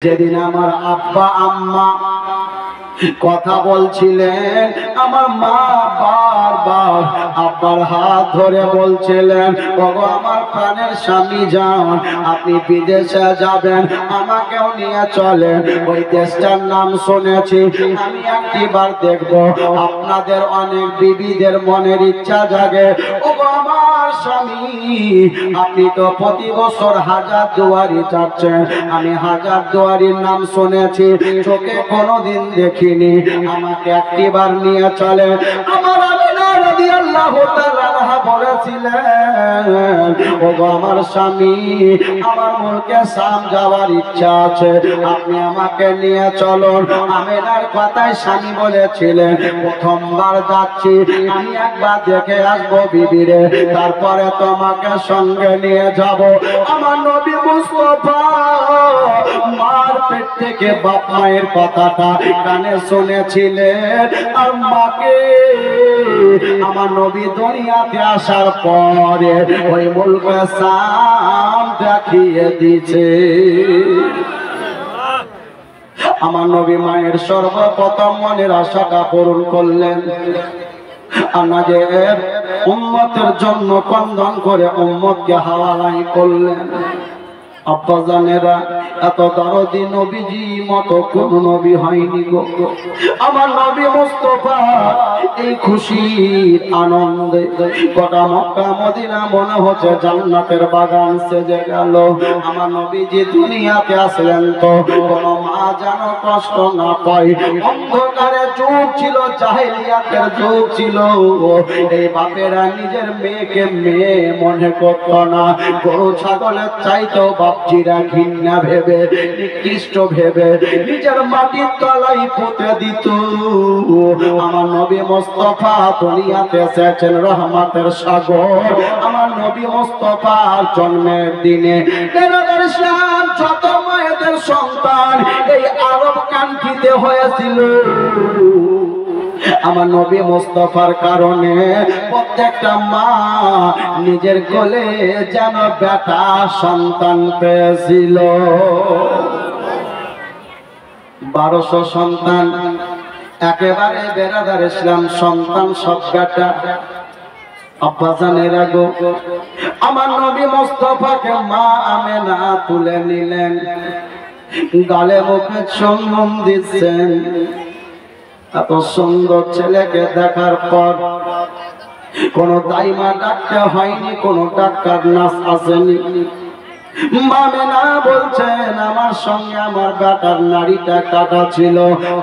যেদিন আমার আব্বা আম্মা কথা বলছিলেন, আমার মা বারবার আব্বার হাত ধরে বলছিলেন, ওগো আমার প্রাণের স্বামী যান, আপনি বিদেশে যাবেন, আমাকেও নিয়ে চলেন। ওই দেশটার নাম শুনেছি, আমি একটিবার দেখব। আপনাদের অনেক বিবিদের মনের ইচ্ছা জাগে, ওগো আমার স্বামী, আপনি তো প্রতি বছর হাজার দুয়ারি যাচ্ছেন, আমি হাজার দুয়ারির নাম শুনেছি, চোখে কোনোদিন দেখি, আমাকে একটিবার নিয়ে চলে। আমার আমিনা রাদিয়াল্লাহু তাআলা আনহা বলেছিলেন, ওগো আমার স্বামী, আমার মুলকে শাম যাওয়ার ইচ্ছা আছে, আপনি আমাকে নিয়ে চলুন। আমিনার কথায় স্বামী বলেছিলেন, প্রথমবার যাচ্ছি, আমি একবার দেখে আসবো বিবিরে, তারপরে তোমাকে সঙ্গে নিয়ে যাব। আমার নবী মুস্তাফা মার পেট থেকে বাপ মায়ের কথাটা কানে শুনেছিলেন, আর মাকে আমার নবী দুনিয়াতে আসার পরে ওই মুলকে শাম দেখিয়ে দিয়েছে। আমার নবী মায়ের সর্বপ্রথম মনের আশাটা পূরণ করলেন, আমাদের উম্মতের জন্য কন্দন করে উম্মতকে হাওয়ালাই করলেন। আব্বাজানেরা, এত দরদি নবীজি মতো কোন নবী হয়নি গো। আমার নবী মুস্তাফা এই খুশির আনন্দে গোটা মক্কা মদিনা মনে হচ্ছে জান্নাতের বাগান সেজে গেল। আমার নবীজি দুনিয়াতে আসলেন তো কোনো মা যেন কষ্ট না পায়। অন্ধকারে যুগ ছিল, জাহেলিয়াতের যুগ ছিল, এই বাপেরা নিজের মেয়েকে মেয়ে মনে করত না, গরু ছাগলের চাইতো বাপজিরা ঘৃণা ভেবে, নিকৃষ্ট ভেবে নিজের মাটির তলায় পুঁতে দিত। আমার নবী মুস্তাফা দুনিয়াতে এসেছেন রহমতের সাগর। আমার নবী মুস্তাফার জন্মের দিনে ইসলাম যত মায়েদের সন্তান এই আরব কান্ট্রিতে হয়েছিল, আমার নবী মুস্তাফার কারণে প্রত্যেকটা মা নিজের কোলে যেন বেটা সন্তান পেয়েছিল। 1200 সন্তান একেবারে বেরাদার ইসলাম সন্তান সব বেটা। আব্বাজানেরা গো, আমার নবী মুস্তাফাকে মা আমেনা তুলে নিলেন, গালে মুখে চুম্বন দিচ্ছেন। এত সুন্দর ছেলেকে দেখার পর কোন দাইমা ডাক্তার হয়নি, কোন ডাক্তার নার্স আসেনি। মামেনা বলছেন, আমার সঙ্গে আমার বেটার নাড়িটা কাটা ছিল।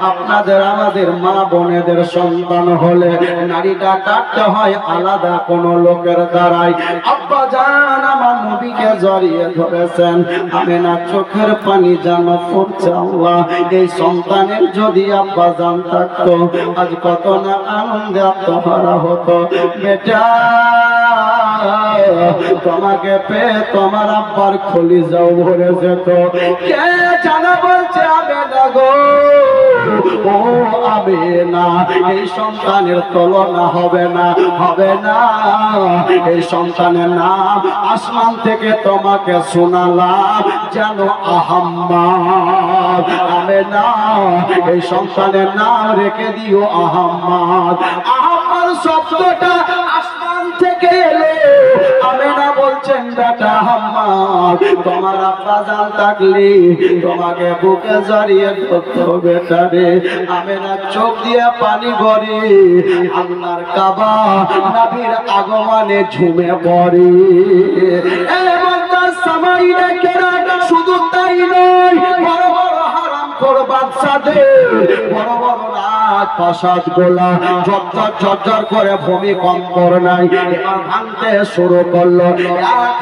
আপনাদের আমাদের মা বোনেদের সন্তান হলে নাড়িটা কাটতে হয় আলাদা কোন লোকের দ্বারাই। আব্বা জান আমার নবীকে জড়িয়ে ধরেছেন, আমেনা চোখের পানি যেন পড়ছে। আল্লাহ, এই সন্তানের যদি আব্বা জান থাকতো আজ কত না আনন্দে আত্মহারা হতো। বেটা, তোমাকে পেয়ে তোমার আব্বার খলি যাও ভরে যেত। কে জানা বলছে আমেনা গো, ও আমেনা, এই সন্তানের তুলনা হবে না, হবে না। এই সন্তানের নাম আসমান থেকে তোমাকে শোনালাম যেন আহাম্মদ। আমেনা, এই সন্তানের নাম রেখে দিও আহাম্মদ। আহাম্মদ শব্দটা আসমান থেকে এলো। আমেনা বলছেন, বেটা আহাম্মদ, তোমার আব্বা জান থাকলে তোমাকে বুকে জড়িয়ে ধরতো। বেটা রে, আমেনা চোখ দিয়ে পানি গড়ে আল্লাহর কাবা নবীর আগমনে ঝুমে পড়ে। শুধু তাই নয়, বড় বড় হারাম খোর বাদশাদের বড় বড় প্রাসাদ গোলা ঝরঝর ঝরঝর করে ভূমিকম্প নাই এবার ভাঙতে শুরু করলো।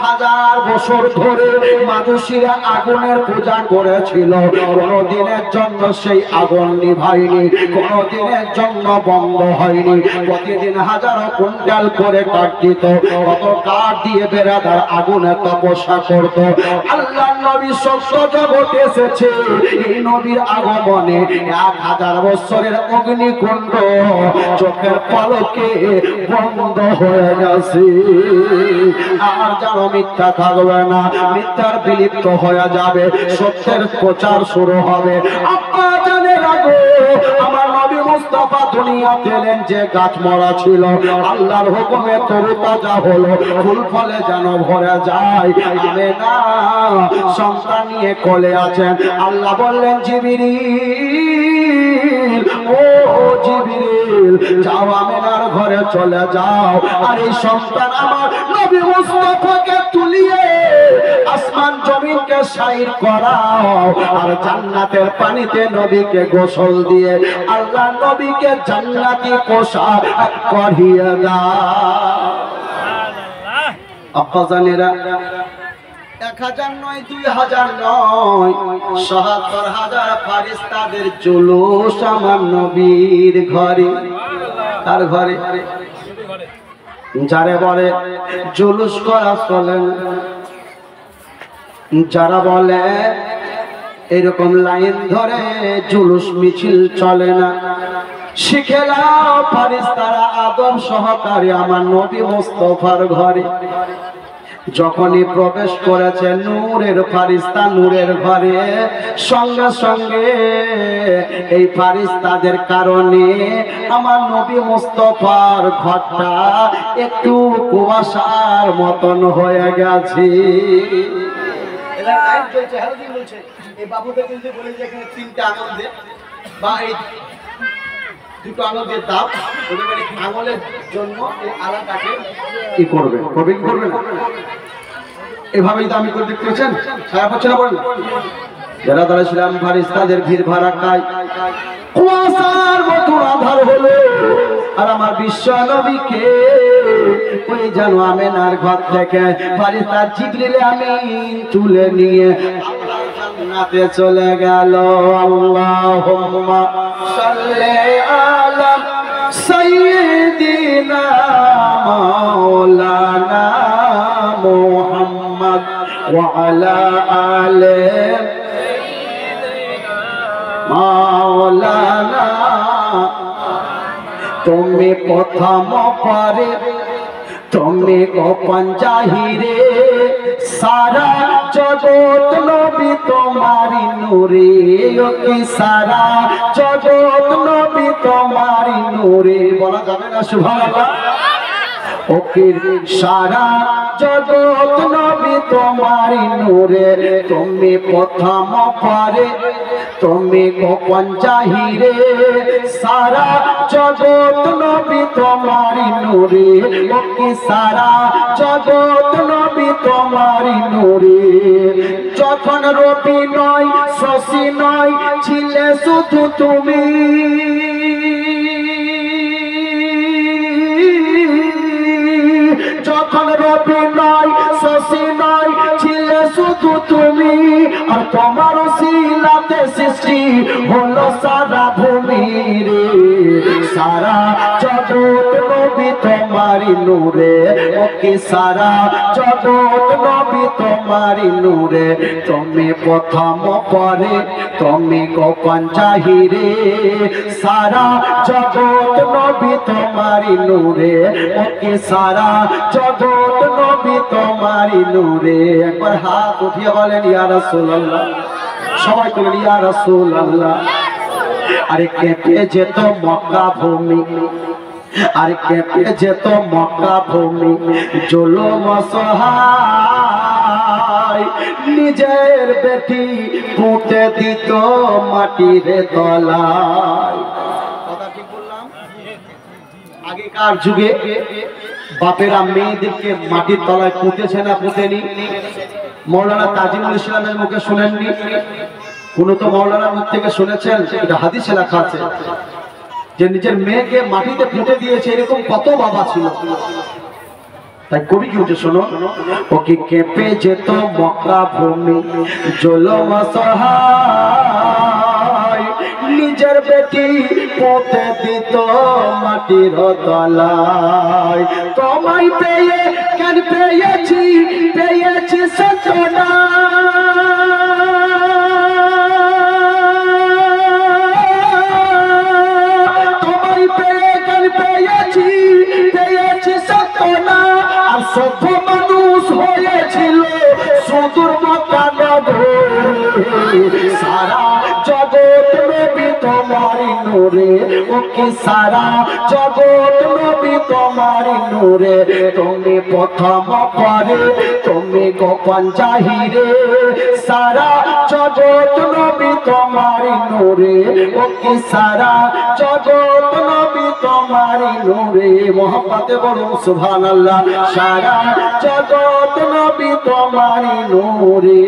1000 বছর ধরে মানুষেরা আগুনের পূজা করেছিল, কোনদিনের জন্য সেই আগুন নিভায়নি, কোনদিনের জন্য বন্ধ হয়নি। প্রতিদিন হাজারো কুইন্টাল করে কাঠ দিত, কত কাঠ দিয়ে বেরাদার আগুনে তপস্যা করত। আল্লাহ নবী সত্য জগতে এসেছে। এই নবীর আগমনে 1000 বছরের অগ্নিকুণ্ড চোখের পলকে বন্ধ হয়ে গেছে। আর যেন মিথ্যা থাকবে না, মিথ্যার বিলুপ্ত হয়ে যাবে, সত্যের প্রচার শুরু হবে। আপনারা জানে রাখো, আমার নবী মুস্তাফা দুনিয়াতে এলেন যে গাছ মরা ছিল, আল্লাহর হুকুমে তরুতাজা হলো, ফুল ফলে যেন ভরে যায়। আমেনা সন্তান নিয়ে কোলে আছেন। আল্লাহ বললেন জিবরিল, ও জিবরিল, যাও আমেনার ঘরে চলে যাও, আর এই সন্তান আমার নবী মুস্তাফাকে তুলিয়ে আসমান জমিনকে সাইর করাও, আর জান্নাতের পানিতে নবীকে গোসল দিয়ে আল্লাহ নবীকে জান্নাতি পোশাক পরিয়ে দাও। আব্বাজানেরা, 1000 নয়, 2000 নয়, ৭৭,০০০ ফারিস্তাদের জুলুস আমার নবীর ঘরে। তার ঘরে যারা বলে জুলুস করা চলে না, যারা বলে এরকম লাইন ধরে জুলুস মিছিল চলে না, শিখে নাও ফারিস্তারা আদম সহকারে আমার নবী মুস্তাফার ঘরে যখনই প্রবেশ করেছে নূরের ফারিস্তা নূরের ঘরে, সঙ্গে সঙ্গে এই ফারিস্তাদের কারণে আমার নবী মুস্তাফার ঘরটা একটু কুয়াশার মতন হয়ে গেছে। এই বাবুদের কিন্তু বলে যে এখানে 3টে আঙুল দে বা এই 2টো আঙুল দিয়ে দাও, ওদের মানে আঙুলের জন্য এই আলাটাকে কি করবে, কি করবে না, এভাবেই তো আমি করে দেখতে পেয়েছেন। ছায়া পাচ্ছে না বলেন, যারা তারা ছিলাম ফারিস্তাদের ভিড় ভাড়াক্কায় কুয়াশার মতো আধার হলো, আর আমার বিশ্ব নবীকে ওই যেন আমেনার ঘর থেকে ফারিস্তা জিবরিল আমিন তুলে নিয়ে জান্নাতে চলে গেল। আল্লাহুম্মা সাল্লি আলা সাইয়্যিদিনা মাওলানা মুহাম্মদ ওয়া আলা আলি মাওলানা। তুমি প্রথম পারে, তুমি গোপন জাহিরে, সারা জগৎ নবী তোমারি নূরে, কি সারা জগৎ নবী তোমারি নূরে। বলা যাবে না সুবহানাল্লাহ? ওকে সারা জগৎ নবী তোমারি নূরে, তুমি প্রথম পারে, তুমি গোপন জাহিরে, সারা জগৎ নবী তোমারি নূরে, ওকে সারা জগৎ নবী তোমারি নূরে। যখন রবি নয় শশী নয় ছিলে শুধু তুমি, যখন রবি নয় শশী নয় ছিলে শুধু তুমি, আর তোমার শিলাতে সৃষ্টি হলো সারা ভূমি রে। সারা জগৎ নবী তোমারি নূরে, ওকে সারা জগৎ নবী তোমারি নূরে। তুমি প্রথম পরে, তুমি গোপন জাহিরে, সারা জগৎ নবী তোমারি নূরে, ওকে সারা জগৎ নবী তোমারি নূরে। একবার হাত উঠিয়ে বলেন ইয়া রাসূলুল্লাহ, সবাই বলেন ইয়া রাসূলুল্লাহ। আরে কেঁপে যেত মক্কা ভূমি, আরে কেঁপে যেত মক্কা ভূমি, জুলুম সহায় নিজের বেটি পুঁতে দিত মাটির তলায়। কথা ঠিক বললাম? আগেকার যুগে বাপেরা মেয়েদেরকে মাটির তলায় পুঁতেছে না পুঁতেনি? মৌলানা তাজিমুল ইসলামের মুখে শুনেননি? কোন তো মৌলানার মুখ থেকে শুনেছেন? এটা হাদিসে লেখা আছে যে নিজের মেয়েকে মাটিতে পুঁতে দিয়েছে, এরকম কত বাবা ছিল। তাই কবি কি হচ্ছে শোনো, ওকে কেঁপে যেত মক্কা ভূমি, জুলুম সহায় নিজের বেটি পুঁতে দিত মাটির তলায়। তোমায় পেয়ে কেন পেয়েছি, পেয়েছি সত্যনা, জগৎ নবী তোমারি নূরে, ও কি সারা জগৎ নবী তোমারি নূরে। তুমি প্রথম পরে তুমি গোপন জাহিরে, সারা জগৎ নবী তোমারি নূরে, ও কি সারা জগৎ নবী তোমারি নূরে। মোহাম্মতে বলুন সুবহানাল্লাহ। সারা জগৎ নবী তোমারি নূরে।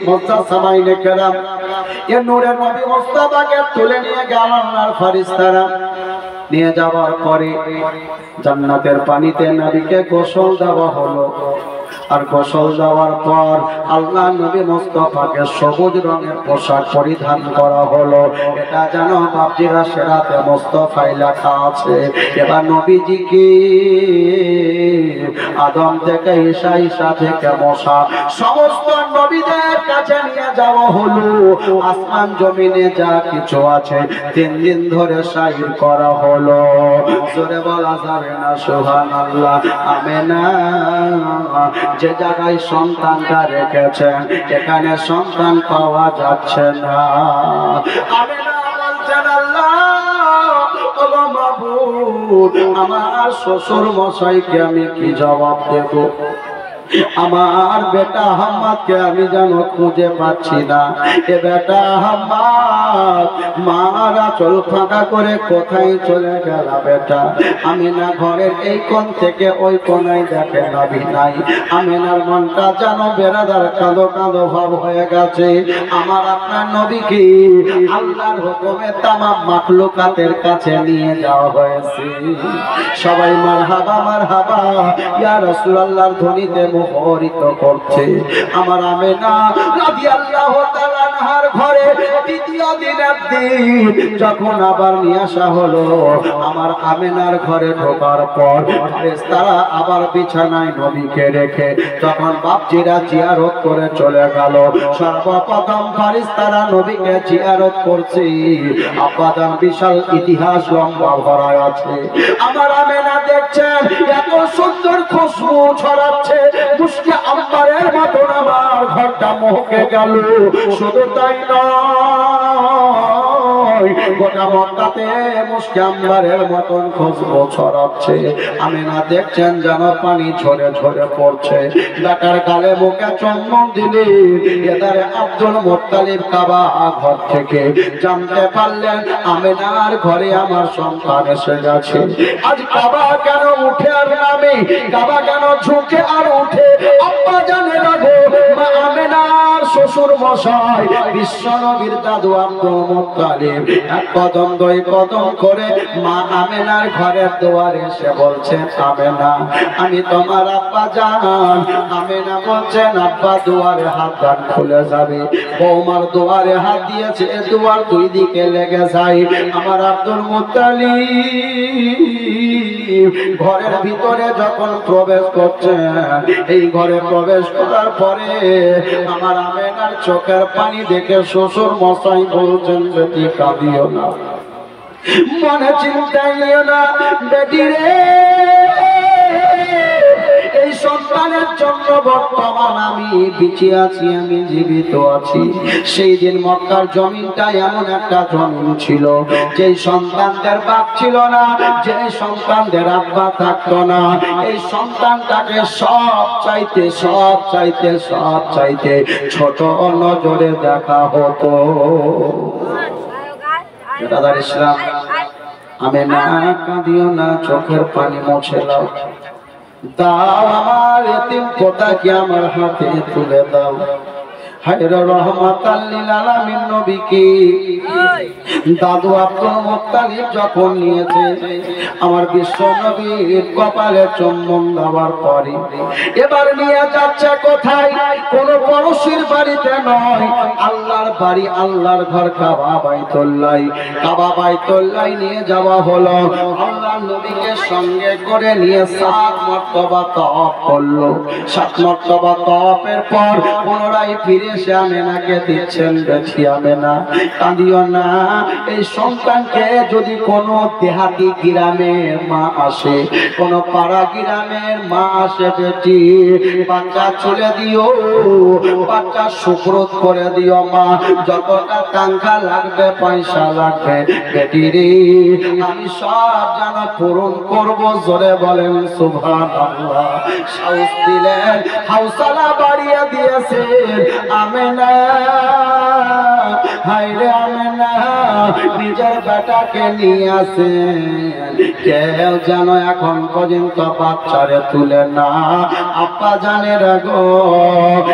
মুস্তাফা সামাইনে কেরাম, এ নূরে নবী মুস্তাফাকে তুলে নিয়ে গেল আল্লাহর ফেরেশতারা। নিয়ে যাওয়ার পরে জান্নাতের পানিতে নবীকে গোসল দেওয়া হলো। আর গোসল দেওয়ার পর আল্লাহ নবী মুস্তাফাকে সবুজ রঙের পোশাক পরিধান করা হলো। এটা যেন বাপজিরা সেরাতে মুস্তাফায় লেখা আছে। এবার নবীজিকে আদম থেকে ঈসা, ঈসা থেকে মুসা সমস্ত নবীদের কাছে নিয়ে যাওয়া হলো। আসমান জমিনে যা কিছু আছে 3 দিন ধরে শাহির করা হলো। জোরে বলা যাবে না সুবহানাল্লাহ। আমেনা যে জায়গায় সন্তানটা রেখেছেন এখানে সন্তান পাওয়া যাচ্ছে না। আমেনা বলছেন আল্লাহ ও মাবুদ, আমার শ্বশুর মশাইকে আমি কি জবাব দেব? আমার বেটা হাম্মাদকে আমি যেন খুঁজে পাচ্ছি না। এ বেটা হাম্মাদ মারা চল ফাঁকা করে কোথায় চলে গেল বেটা? আমি না ঘরের এই কোণ থেকে ওই কোণায় দেখে নবী নাই। আমিনার মনটা যেন বেড়াদার কাঁদো কাঁদো ভাব হয়ে গেছে। আমার আপনার নবীকে আল্লাহর হুকুমে তামাম মাখলুকাতের কাছে নিয়ে যাওয়া হয়েছে। সবাই মারহাবা মারহাবা ইয়া রাসূলুল্লাহর ধ্বনিতে মুখরিত করছে। আমার আমেনা রাদিয়াল্লাহু তাআলা আনহার ঘরে দ্বিতীয় দিনের দিন যখন আবার নিয়ে আসা হলো, আমার আমেনার ঘরে ঢোকার পর ফেরেশতারা আবার বিছানায় নবীকে রেখে তখন বাপজিরা জিয়ারত করে চলে গেল। সর্বপ্রথম ফেরেশতারা নবীকে জিয়ারত করছে। আব্বাজান বিশাল ইতিহাস লম্বা ভরা আছে। আমার আমেনা দেখছেন এত সুন্দর খুশবু ছড়াচ্ছে, মুশকি আম্বারের মতন আমার ঘরটা মহকে গেল। শুধু তাই নয়, গোটা মক্কাতে মুশকি আম্বারের মতন খুশবু ছড়াচ্ছে। আমিনা দেখছেন যেন পানি ঝরে ঝরে পড়ছে। ডাকার গালে মুখে চুম্বন দিলে এদারে আব্দুল মুত্তালিব কাবা ঘর থেকে জানতে পারলেন আমিনার ঘরে আমার সন্তান এসে গেছে। আজ কাবা কেন উঠে আর নামে, কাবা কেন ঝুঁকে আর উঠে? আব্বা জানে রাখো মা আমিনার শ্বশুর মশাই বিশ্ব নবীর দাদু আব্দুল মুত্তালিব এক কদম দুই কদম করে মা আমিনার ঘরের দুয়ারে এসে বলছেন আমিনা আমি তোমার আব্বা জান। আমিনা বলছেন আব্বা দুয়ারে হাত দান খুলে যাবে। বৌমার দুয়ারে হাত দিয়েছে, দুয়ার দুই দিকে লেগে যায়। আমার আব্দুল মুত্তালিব ঘরের ভিতরে যখন প্রবেশ করছেন, এই ঘরে প্রবেশ করার পরে আমার আমেনার চোখের পানি দেখে শ্বশুর মশাই বলছেন বেটি কাঁদিও না, মনে চিন্তাই না বেটি রে, এই সন্তানের জন্য বর্তমান আমি বেঁচে আছি, আমি জীবিত আছি। সেই দিন মক্কার জমিনটা এমন একটা জমিন ছিল যে সন্তানদের বাপ ছিল না, যে সন্তানদের আব্বা থাকতো না। এই সন্তানটাকে সব চাইতে ছোট নজরে দেখা হতো। দাদার ইসলাম আমি না কাঁদিও না, চোখের পানি মুছে দাও, দাও আমার এতিম পোতাকে আমার হাতে তুলে দাও। হায়রে রহমাতাল লিল আলামিন নবীকে দাদু আব্দুল মুত্তালিব যখন নিয়েছে, আমার বিশ্ব নবীর কপালে চুম্বন দেওয়ার পরে এবার নিয়ে যাচ্ছে কোথায়? কোন পড়শির বাড়িতে নয়, আল্লাহর বাড়ি, আল্লাহর ঘর কাবা বাইতুল্লাহ। কাবা বাইতুল্লাহ নিয়ে যাওয়া হলো। আল্লাহর নবীকে সঙ্গে করে নিয়ে 7 মর্তবা তওয়াফ করলো। 7 মর্তবা তওয়াফের পর পুনরায় ফিরে এসে আমেনাকে দিচ্ছেন বেটি আমেনা কাঁদিও না, এই সন্তানকে যদি কোনো দেহাতি গ্রামের মা আসে, কোনো পাড়া গ্রামের মা আসে, বেটি বাচ্চা চলে দিও, বাচ্চা সুপ্রত করে দিও মা, যতটা টাকা লাগবে পয়সা লাগবে বেটি রে আমি সব যেন পূরণ করব। জোরে বলেন সুবহানাল্লাহ। সাহস দিলেন, হাউসালা বাড়িয়ে দিয়েছেন আমেনা। হায়রে আমেনা নিজের বেটাকে নিয়ে আসেন, কেউ যেন এখন পর্যন্ত বাচ্চারে তুলে না। আপা জানের গো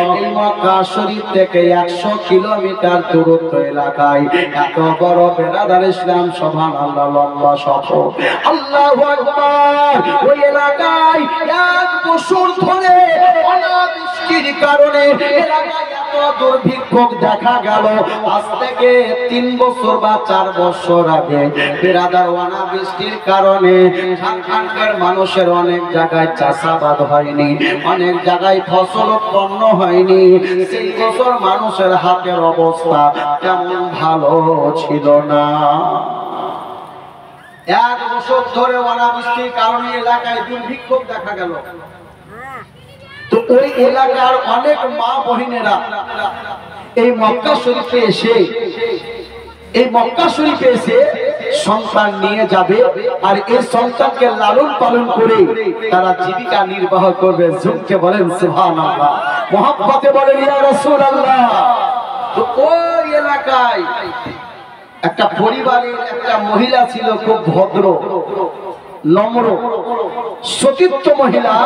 এই মক্কা শরীফ থেকে 100 কিলোমিটার দূরত্ব এলাকায় এত বড় বেরাদার ইসলাম সুবহানাল্লাহ লম্বা সফর। আল্লাহু আকবার। ওই এলাকায় 1 বছর ধরে অনাবৃষ্টির কারণে এলাকায় এত দুর্ভিক্ষ দেখা গেল। আজ থেকে 3 বছর বা 4 বছর আগে বেরাদার অনাবৃষ্টির কারণে ঝাড়খণ্ডের মানুষের অনেক জায়গায় চাষাবাদ হয়নি, অনেক জায়গায় ফসল উৎপন্ন হয়নি। সেই বছর মানুষের হাতের অবস্থা তেমন ভালো ছিল না। 1 বছর ধরে অনাবৃষ্টির কারণে এলাকায় দুর্ভিক্ষ দেখা গেল। তো ওই এলাকার অনেক মা বহিনেরা এই মক্কা শরীফে এসে সন্তান নিয়ে যাবে, আর এই সন্তানকে লালন পালন করে তারা জীবিকা নির্বাহ করবে। জুমকে বলেন সুবহানাল্লাহ, মহব্বতে বলেন ইয়া রাসূলুল্লাহ। তো ওই এলাকায় একটা পরিবারের একটা মহিলা ছিল, খুব ভদ্র নম্র সতীত্ব মহিলা।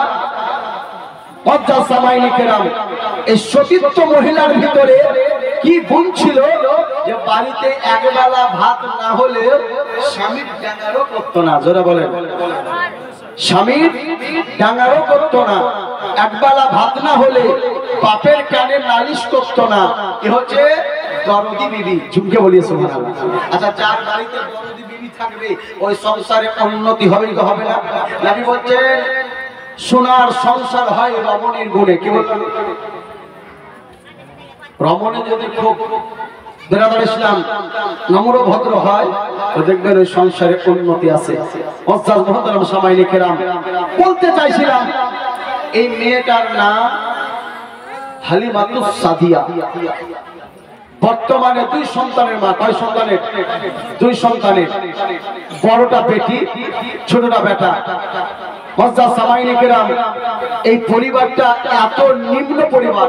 এই সতীত্ব মহিলার ভিতরে কি গুণ ছিল যে বাড়িতে একবেলা ভাত না হলে স্বামীর ডাঙ্গারও করতো না। জোরে বলেন, স্বামীর ডাঙ্গারও করতো না। একবেলা ভাত না হলে বাপের কানে নালিশ করতো না। এ হচ্ছে দরদি বিবি। ঝুমকে বলিয়ে সুবহানাল্লাহ। আচ্ছা, যার বাড়িতে দরদি বিবি থাকবে ওই সংসারে উন্নতি হবে কি হবে না? নবী বলছেন সোনার সংসার হয় রমণীর গুণে। কি বললেন? রমণী যদি খুব বেরাদার ইসলাম নম্র ভদ্র হয় তো দেখবেন ওই সংসারে উন্নতি আছে। মুআজ্জাজ মুহতারাম সামাইনে কেরাম, বলতে চাইছিলাম এই মেয়েটার নাম হালিমাতুস সাদিয়া। বর্তমানে 2 সন্তানের মা। কয় সন্তানের? 2 সন্তানের। বড়টা বেটি, ছোটটা বেটা। মুআজ্জাজ সামাইনে কেরাম, এই পরিবারটা এত নিম্ন পরিবার,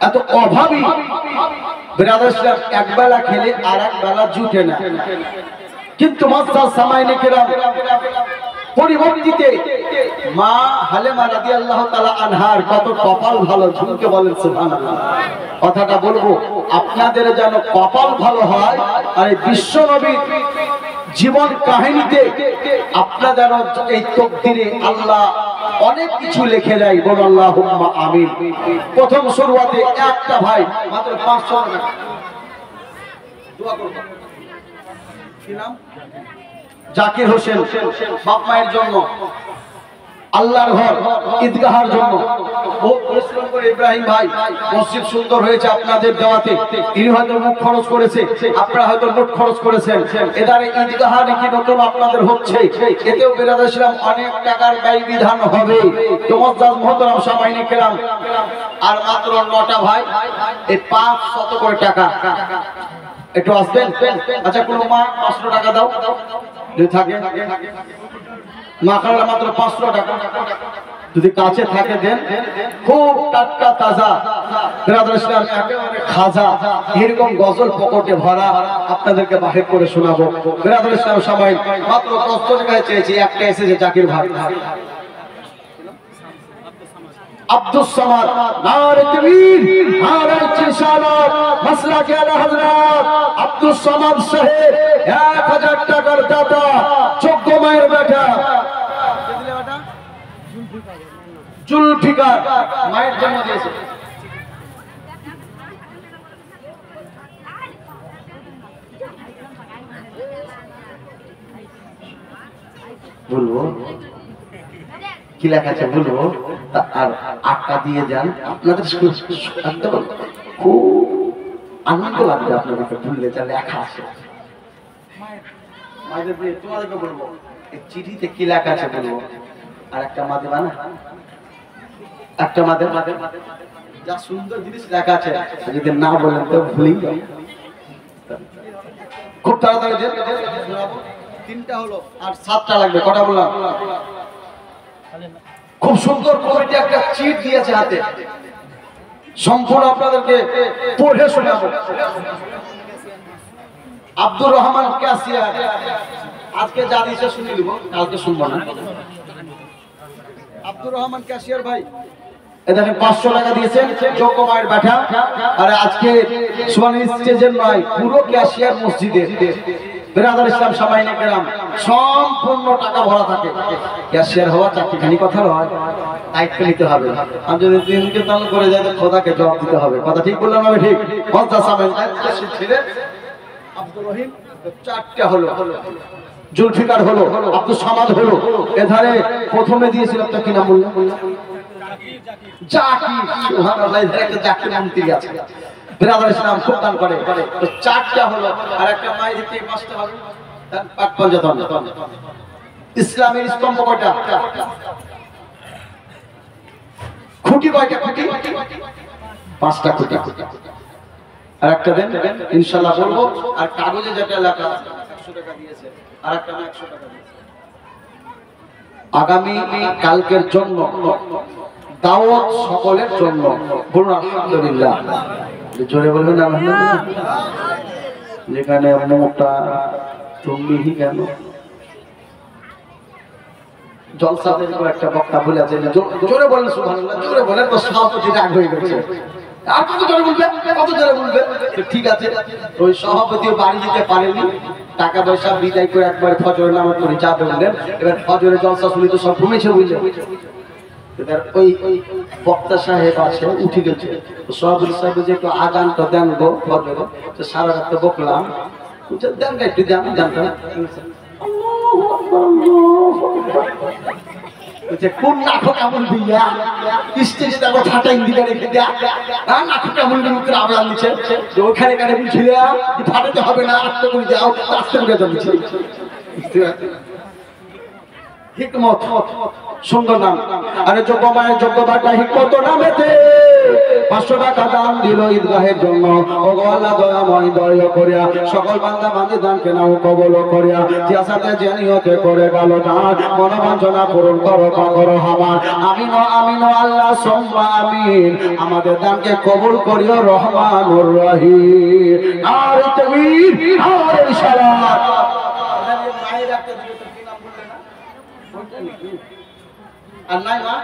এত অভাবী। বেরাদার ইসলাম একবেলা খেলে আর একবেলা জুটে না। কিন্তু মুআজ্জাজ সামাইনে কেরাম পরিবর্তিতে মা হালেমা রাদিয়াল্লাহু তাআলা আনহার কত কপাল ভালো। ঝুমকে বলেন সুবহানাল্লাহ। কথাটা বলবো আপনাদের যেন কপাল ভালো হয়, আর এই বিশ্ব নবীর জীবন কাহিনীতে আপনাদের এই তকদিরে আল্লাহ অনেক কিছু লিখে দেয়। বল আল্লাহুম্মা আমিন। প্রথম শুরুতে একটা ভাই মাত্র 500 টাকা দোয়া করব। কি নাম? জাকির হোসেন। বাপ মায়ের জন্য, আল্লাহর ঘর ঈদগাহের জন্য বহুত পরিশ্রম করে ইব্রাহিম ভাই মসজিদ সুন্দর হয়েছে আপনাদের দেওয়াতে। তিনি হয়তো মুখ খরচ করেছে, আপনারা হয়তো নোট খরচ করেছেন। এদারে ঈদগাহ নাকি নতুন আপনাদের হচ্ছে, এতেও বেরাদার ইসলাম অনেক টাকার ব্যয় বিধান হবে। তো মুআজ্জাজ মুহতারাম সামাইনে কেরাম, আর মাত্র 9টা ভাই, এই 500 করে টাকা একটু আসবেন। আচ্ছা, কোন মা 500 টাকা দাও যদি থাকে, মাখালা মাত্র 500 টাকা যদি কাছে থাকে দেন। খুব টাটকা তাজা বেরাদার ইসলাম একেবারে খাজা, এরকম গজল পকেটে ভরা আপনাদেরকে বাহির করে শোনাবো। বেরাদার ইসলাম সবাই মাত্র 500 টাকায় চেয়েছি। একটা এসেছে জাকির ভাই, আব্দুস সামাদ। নারে তাকবীর, নারে রিসালাত, মাসলাকে আলা হযরত আব্দুস সামাদ সাহেব 1000 টাকার দাতা, যোগ্য মায়ের বেটা। জুলফিকার মায়ের জন্য দিয়েছে। বলবো কি লেখা আছে বলবো, আর 8টা দিয়ে যান। আপনাদের খুব আনন্দ লাগবে আপনাদেরকে, ভুললে যা লেখা আছে। মাদের দিয়ে তোমাদেরকে বলবো এই চিঠিতে কি লেখা আছে বলবো। আর একটা মা দেবা না, একটা মাদের যা সুন্দর জিনিস লেখা আছে যদি না বলেন তো ভুলেই যাও। খুব তাড়াতাড়ি তিনটা হলো আর 7টা লাগবে। কটা বললাম? খুব সুন্দর কমিটি একটা চিট দিয়েছে হাতে, সম্পূর্ণ আপনাদেরকে পড়ে শোনাবো। আব্দুর রহমান ক্যাশিয়ার আজকে যা দিয়েছে শুনে নিব, কালকে শুনবো না। আব্দুর রহমান ক্যাশিয়ার ভাই এ দেখেন 500 টাকা দিয়েছেন যোগ্য মায়ের ব্যাটা। আর আজকে সুবহান স্টেজের নয়, পুরো ক্যাশিয়ার মসজিদে বেরাদার ইসলাম সামাইনে কেরাম সম্পূর্ণ টাকা ভরা থাকে। ক্যাশিয়ার হওয়া চাকরিখানি কথা নয়, দায়িত্ব নিতে হবে। আমি যদি দিনকে তাল করে যাই তো খোদাকে জবাব দিতে হবে। কথা ঠিক বললাম আমি? ঠিক। পঞ্চাশ সামেন ছেড়ে আব্দুর রহিম 4টা হলো, জুলফিকার হলো, আব্দুল সামাদ হলো। এধারে প্রথমে দিয়েছিল একটা কি নাম বললাম? জাকির। সুবহানাল্লাহ, এধারে একটা জাকির মন্ত্রী আছে। বেরাদার ইসলাম খুব দান করে। তো 4টা হলো আর একটা মাই দিতে 5টা হবে। তার পাক পঞ্জাতন। ইসলামের স্তম্ভ কয়টা? খুঁটি কয়টা? খুঁটি 5টা খুঁটি। আর একটা দেন ইনশাআল্লাহ বলবো। আর কাগজে যেটা লেখা আছে 100 টাকা দিয়েছে, আর একটা 100 টাকা দিয়েছে। আগামী কালকের জন্য দাওয়াত সকলের জন্য বলুন আলহামদুলিল্লাহ। জোরে বলবেন আলহামদুলিল্লাহ। যেখানে মোটা তুমি কেন জলসাদের একটা বক্তা বলে আছে, জোরে বলেন সুবহানাল্লাহ, জোরে বলেন। তো সভাপতি রাগ হয়ে গেছে, আর কত জোরে বলবে, কত জোরে বলবে। ঠিক আছে, ওই সভাপতিও বাড়ি যেতে পারেনি, টাকা পয়সা বিদায় করে একবার ফজরের নামাজ পড়ে যাবে বললেন। এবার ফজরের জলসা শুনি তো সব ঘুমিয়েছে বুঝলেন। এবার ওই বক্তা সাহেব আছে উঠে গেছে, সভাপতি সাহেব যে একটু আজানটা দেন গো ফজরে, তো সারা রাত বকলাম, দেন একটু দেন জানটা। কোন নাটক এমন দিয়া স্টেজে দেখো ঠাটা ইন্দিকা রেখে দেয়া, নাটক এমন মুখের আওয়াজ নিচ্ছে যে ওখানে কানে বুঝলে ফাটাতে হবে না, আস্তে করে যাও, আস্তে করে যাচ্ছে। হিকমত সুন্দর নাম। আরে যোগ্য মায়ের যোগ্য বাটা হিকমত নামেতে 500 টাকা দান দিল ঈদগাহের জন্য। ও গো আল্লাহ দয়াময় দয়া করিয়া সকল বান্দা বান্দি দানকে নাও কবুল করিয়া জিয়াসাতে জানিয়তে করে গেল দান, মনোবাঞ্ছনা পূরণ করো পাগর হামার। আমিন আমিন আল্লাহ সুম্মা আমিন। আমাদের দানকে কবুল করিও রহমানুর রহিম। আর তাকবীর, আর সালাত। মায়ের একটা দিকে তো কি নাম বললেন না? আর নাই মা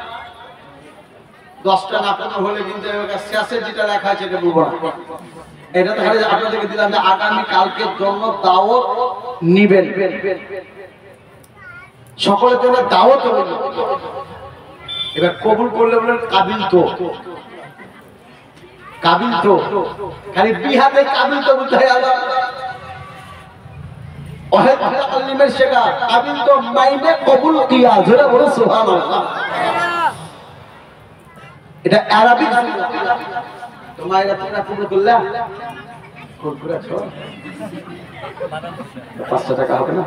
10টা না পড়া হলে কিন্তু শেষে যেটা লেখা আছে এটা বলবো না। এটা তো খালি আপনাদেরকে দিলাম যে আগামী কালকের জন্য দাওয়াত নিবেন, সকলের জন্য দাওয়াত হবে। এবার কবুল করলে বলেন কাবিল তো, কাবিল তো, খালি বিহাতে কাবিল তো বলতে হয়। আল্লাহ ওহে তাআল্লিমের শেখা কাবিল তো মাইনে কবুল কিয়া, জোরে বলো সুবহানাল্লাহ। এটা আরবিক। তোমার তোমরা কবুল করলা, কবুল করেছো 500 টাকা হবে না?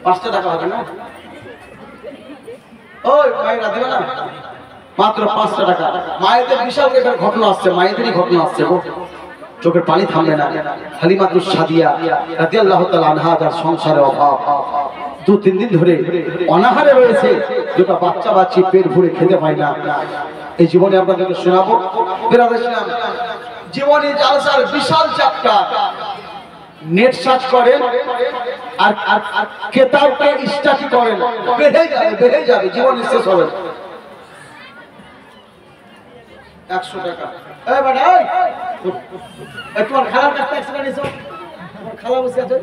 500 টাকা হবে না? ওই মায়েরা দিবে না মাত্র 500 টাকা। মায়েদের বিশাল একটা ঘটনা আসছে, মায়েদেরই ঘটনা আসছে গো, চোখের পানি থামবে না। হালিমাতুস সাদিয়া রাদিয়াল্লাহু তাআলা আনহা, যার সংসারে অভাব, 2-3 দিন ধরে অনাহারে রয়েছে, দুটো বাচ্চা বাচ্চি পেট ভরে খেতে পায় না। এই জীবনে আপনাদেরকে শোনাবো। বেরাদার ইসলাম জীবনী জালসার বিশাল চ্যাপ্টার, নেট সার্চ করেন আর কেতাবকে স্টাডি করেন, বেড়ে যাবে, জীবন শেষ হবে। 100 টাকা। এই বেটা, এই তোমার খালার কাছে 100 টাকা নিছো? তোমার খালা বসে আছে,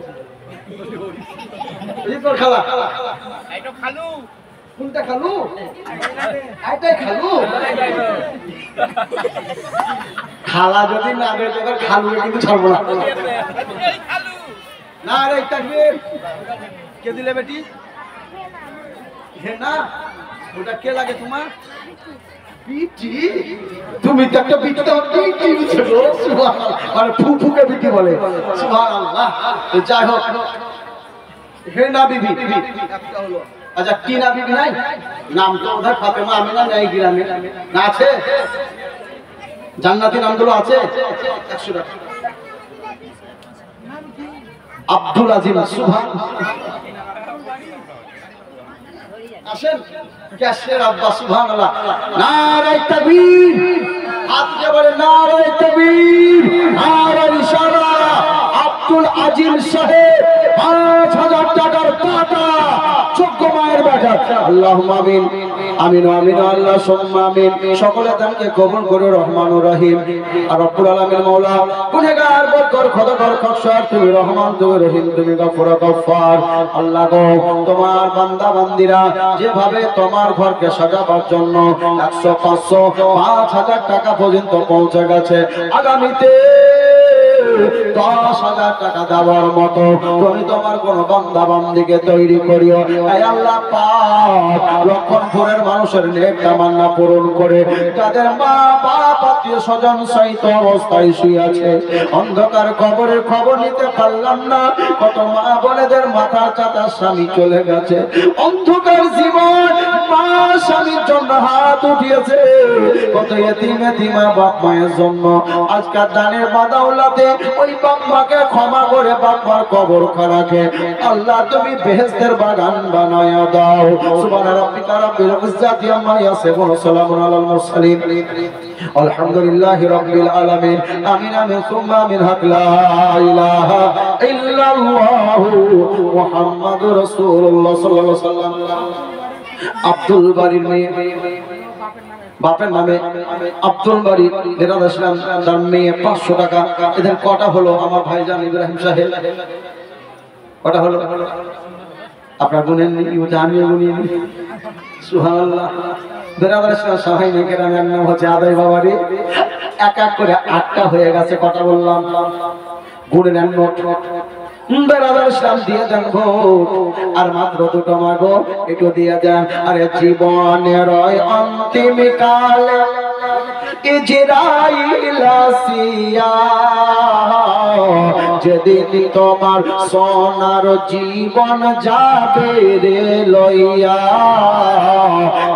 এই তোর খালা। এইটা খালু। কোনটা খালু? এইটাই খালু। খালা যদি না দেয় তবে খালুকে কিন্তু ছাড়বো না। এই খালু না রে, তাকবীর। কে দিলে বেটি? হে না, ওটা কে লাগে তোমার? বিটি। তুমি তো একটা বিটি, তো বিটি বুঝছো? সুবহানাল্লাহ, মানে ফুফুকে বিটি বলে। সুবহানাল্লাহ। যাই হোক, হেনা বিবি আচ্ছা কি না বিবি নাই নাম তো ওদের ফাতেমা আমিনা নাই গ্রামে না আছে জান্নাতি নামগুলো আছে 100 টাকা আব্দুল আজিম সুবহান আসেন ক্যাশের আব্বা সুবহানাল্লাহ নারে তাকবীর হাত দিয়ে বলে নারে তাকবীর নারে ইশারা আব্দুল আজিম সাহেব 5000 টাকার টাকা যোগ্য মায়ের বেটা আল্লাহুম্মা আমিন আমিন আমিন আল্লাহ সুম্মা আমিন সকলে তাকে কবুল করে রহমানুর রহিম আর রব্বুল আলামিন মাওলা গুনাহগার বদকর খোদাকর খকসার তুমি রহমান তুমি রহিম তুমি গফুর গফফার আল্লাহ গো তোমার বান্দা বান্দীরা যেভাবে তোমার ঘরকে সাজাবার জন্য 100 500 5000 টাকা পর্যন্ত পৌঁছে গেছে আগামীতে 10,000 টাকা দেওয়ার মতো তুমি তোমার কোন বান্দা বান্দীকে তৈরি করিও এই আল্লাহ পাক লক্ষণপুরের মানুষের নেক তামান্না পূরণ করে যাদের মা বাপ আত্মীয় স্বজন সহিত অবস্থায় শুয়ে আছে অন্ধকার কবরের খবর নিতে পারলাম না কত মা বোনেদের মাথার চাঁদা স্বামী চলে গেছে অন্ধকার জীবন মা স্বামীর জন্য হাত উঠিয়েছে কত এতিম এতিমা বাপ মায়ের জন্য আজকাল দানের বাদাউলাতে ওই বাপ মাকে ক্ষমা করে বাপ মার কবর খানাকে আল্লাহ তুমি বেহেশতের বাগান বানায়া দাও সুবহান রাব্বিকা রাব্বিল ইজ্জাতি আম্মা ইয়াসিফুন সালামুন আলাল মুরসালিন আলহামদুলিল্লাহি রাব্বিল আলামিন আমিন আমিন সুম্মা আমিন হক লা ইলাহা ইল্লাল্লাহু মুহাম্মাদুর রাসূলুল্লাহ সাল্লাল্লাহু আলাইহি ওয়াসাল্লাম আব্দুল বারীর মেয়ে বাপের নামে আব্দুল বারী বেরাদ ইসলাম তার মেয়ে 500 টাকা এদের কটা হলো আমার ভাইজান ইব্রাহিম সাহেব কটা হলো আপনার গুনেন ইউতে আমিও গুনিয়ে নি সুবহানাল্লাহ বেরাদ ইসলাম সবাই নেকের নাম হচ্ছে আদাই বাবারি এক এক করে 8টা হয়ে গেছে কটা বললাম গুনে নেন নোট বেরাদার ইসলাম দিয়ে দেন গো আর মাত্র 2টো মাগো একটু দিয়ে দেন আরে জীবনের অন্তিম কালে ইজরাইল আসিয়া যেদিন তোমার সোনার জীবন যাবে রে লইয়া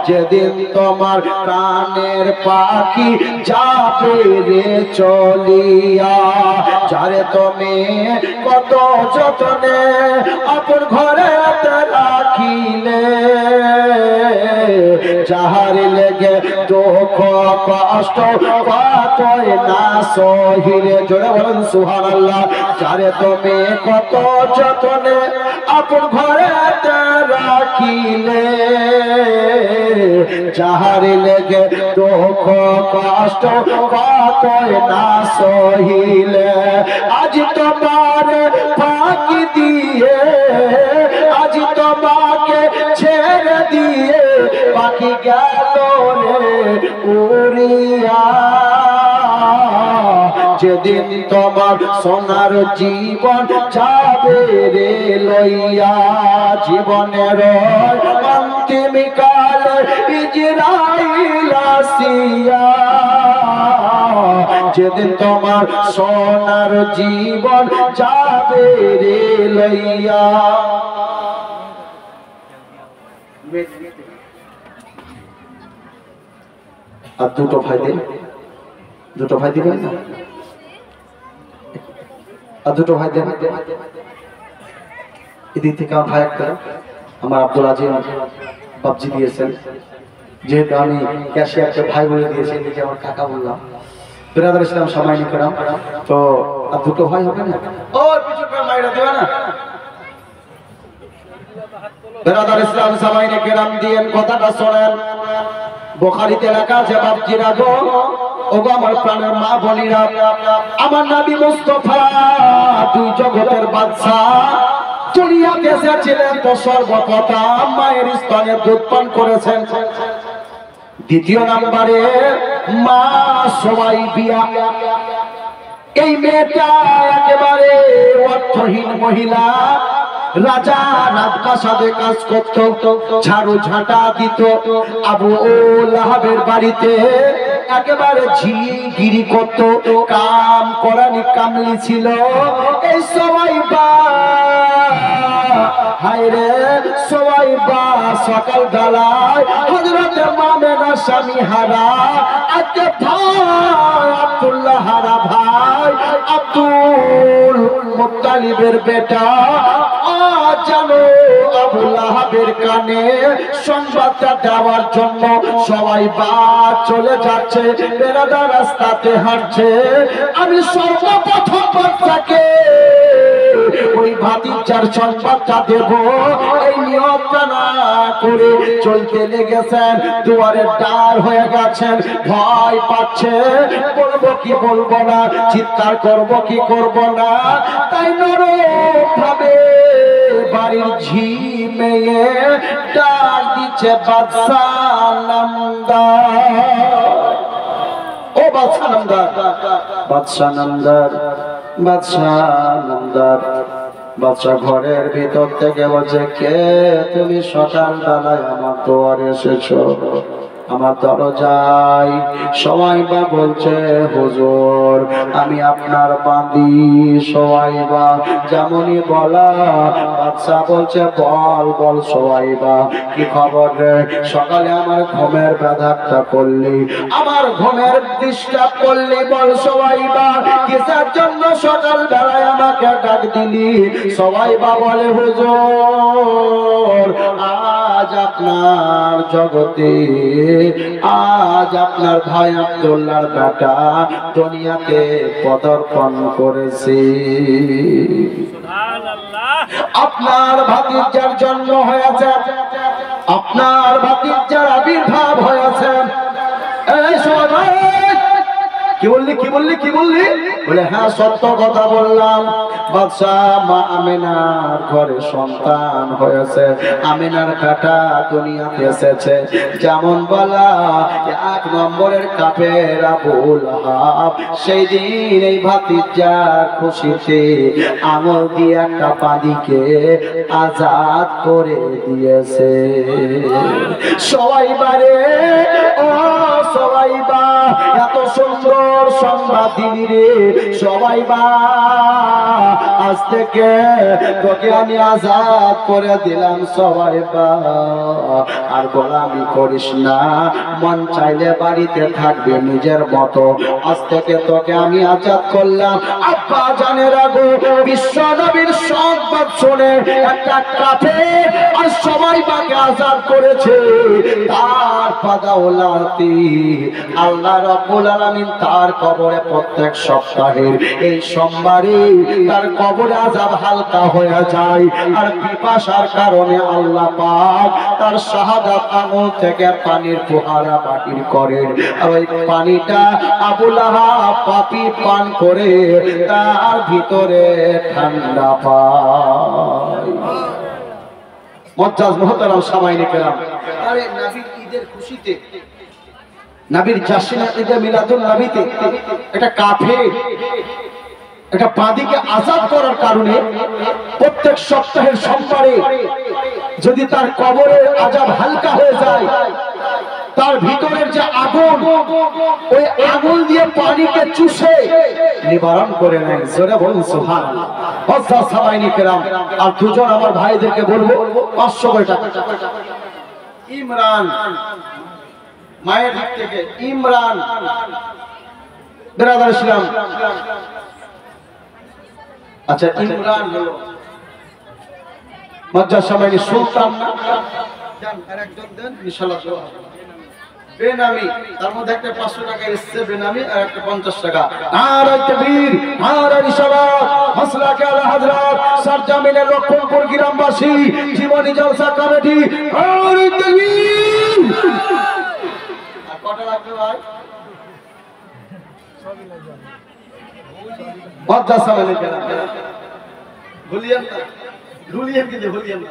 যেদিন তোমার প্রাণের পাখি যাবে রে চলিয়া যারে তুমি কত যতনে আপন ঘরে রাখিলে যাহার লেগে দুঃখ কষ্ট পাতই না সহিলে জোরে বলেন সুবহানাল্লাহ যারে তুমি কত যতনে আপন ঘরে রাখিলে যাহার লেগে দুঃখ কষ্ট পাতই না সহিলে আজ তোমার ফাঁকি দিয়ে আজ তোমাকে ছেড়ে দিয়ে পাখি গেল রে উড়িয়া যেদিন তোমার সোনার জীবন যাবে রে লইয়া জীবনের অন্তিম কাল ইজরাইল আসিয়া যেদিন তোমার সোনার জীবন যাবে রে লইয়া আর 2টো ভাই দিবেন না আর 2টো ভাই দেন এদিক থেকে আমার ভাই একটা আমার আব্দুল আজিম বাবজি দিয়েছেন যেহেতু আমি ক্যাশিয়ারকে ভাই বলে দিয়েছি এদিকে আমার কাকা বললাম বেরাদার ইসলাম সবাই নিকরাম তো আর 2টো ভাই হবে না ও পিছনে মাইরা দেবে না বেরাদার ইসলাম সবাই নিকরাম দিয়েন কথাটা শুনেন বুখারীতে লেখা আছে বাবজিরা গো ওগো আমার প্রাণের মা বোনেরা আমার নবী মুস্তাফা দুই জগতের বাদশা দুনিয়াতে এসেছিলেন তো সর্বপ্রথম মায়ের স্তনে দুধ পান করেছেন দ্বিতীয় নম্বরে মা সুমাইয়া এই মেয়েটা একেবারে অর্থহীন মহিলা রাজা রাজপ্রাসাদে কাজ করত ঝাড়ু ঝাঁটা দিত আবু লাহাবের বাড়িতে একেবারে ঝিগিরি করত কাম করানি কামলি ছিল এই সবাই সকাল বেলায় হযরত মামেনা স্বামী হারা আজকে ভাই আব্দুল্লাহ হারা ভাই আব্দুল মুত্তালিবের বেটা জানো আবু লাহাবের কানে সংবাদটা দেওয়ার জন্য সবাই বাদ চলে যাচ্ছে, বেরাদা রাস্তাতে হাঁটছে। আমি সর্বপ্রথম বাচ্চাকে ওই ভাতিজার সংবাদটা দেব এই নিয়তটা না করে চলতে লেগেছেন। দুয়ারের দ্বার হয়ে গেছেন, ভয় পাচ্ছে, বলবো কি বলবো না, চিৎকার করব কি করব না। তাই নরম ভাবে বাড়ির ঝি মেয়ে ডাক দিচ্ছে বাদশা নামদার, ও বাদশা নামদার, বাদশা নামদার, বাদশা নামদার। বাদশা ঘরের ভিতর থেকে বলছে, কে তুমি সকাল বেলায় আমার দুয়ারে এসেছো, আমার দরজায়? সবাই বা বলছে, হুজুর আমি আপনার বাঁধি। সবাই বা যেমনই বলা, বাদশা বলছে, বল বল সবাই বা কি খবর রে? সকালে আমার ঘুমের ব্যাঘাতটা করলি, আমার ঘুমের ডিস্টার্ব করলি, বল সবাই বা কিসের জন্য সকাল বেলায় আমাকে ডাক দিলি? সবাই বা বলে, হুজুর আজ আপনার জগতে, আজ আপনার ভাই আব্দুল্লাহর বেটা দুনিয়াতে পদার্পণ করেছে, আপনার ভাতিজার জন্ম হয়েছে, আপনার ভাতিজার আবির্ভাব হয়েছে। এই সবাই কি বললি কি বললি কি বললি? বলে হ্যাঁ সত্য কথা বললাম। বাদশা মা আমিনার ঘরে সন্তান হয়েছে, আমিনার কাটা দুনিয়াতে এসেছে। যেমন বলা এক নম্বরের কাফের আবু লাহাব সেই দিন এই ভাতিজার খুশিতে আঙুল দিয়ে একটা বাঁদিকে আজাদ করে দিয়েছে। সবাই বারে ও সবাই বা এত সুন্দর সংবাদ দিলি রে, সবাই বা আজ থেকে তোকে আমি আজাদ করে দিলাম। সবাই বা আর গোলামি করিস না, মন চাইলে বাড়িতে থাকবে নিজের মতো। আজ থেকে তোকে আমি আজাদ করলাম। আব্বা জানের আগো বিশ্ব নবীর সংবাদ শুনে একটা কাফের আর সবাই বাকে আজাদ করেছে। তার পাদাওলাতি আল্লাহ রাব্বুল আলামিন তার কবরে প্রত্যেক সপ্তাহের এই সোমবারে তার কবরে আযাব হালকা হয়ে যায়। আর পিপাসার কারণে আল্লাহ পাক তার শাহাদাত আঙুল থেকে পানির ফোয়ারা বাহির করেন। আর ওই পানিটা আবু লাহাব পাপী পান করে তার ভিতরে ঠান্ডা পায়। মুআজ্জাজ মুহতারাম সামাইনে কেরাম, আরে নবীর ঈদের খুশিতে, নবীর জাশনে ঈদে মিলাদুন নবীতে এটা কাফের এটা বাদীকে আজাদ করার কারণে প্রত্যেক সপ্তাহের সোমবারে যদি তার কবরের আযাব হালকা হয়ে যায়, তার ভিতরের যে আগুন ওই আগুন দিয়ে পানিকে চুষে নিবারণ করে নেয়। জোরে বলুন সুবহানাল্লাহ। মুআজ্জাজ সামাইনে কেরাম, আর দুজন আমার ভাইদেরকে বলবো 500 টাকা। ইমরান মায়ের দিক থেকে ইমরান বিরাদার ইসলাম, আচ্ছা ইমরান হলো মুআজ্জাজ সামাইনি সুলতান না জান, আর একজন দেন ইনশাআল্লাহ দোয়া হবে। বেনামি তার মধ্যে একটা 500 টাকা এসছে বেনামি, আর একটা 50 টাকা। নারে তাকবীর, নারে রিসালাত, মাসলাকে আলা হযরত সরজামিনের লক্ষণপুর গ্রামবাসী জীবনী জলসা কমিটি। নারে তাকবীর। আর কত লাগবে ভাই? সবই লাগবে। মুআজ্জাজ সামাইনি কেরাম ভুলিয়েন না, ভুলিয়েন কি ভুলিয়েন না,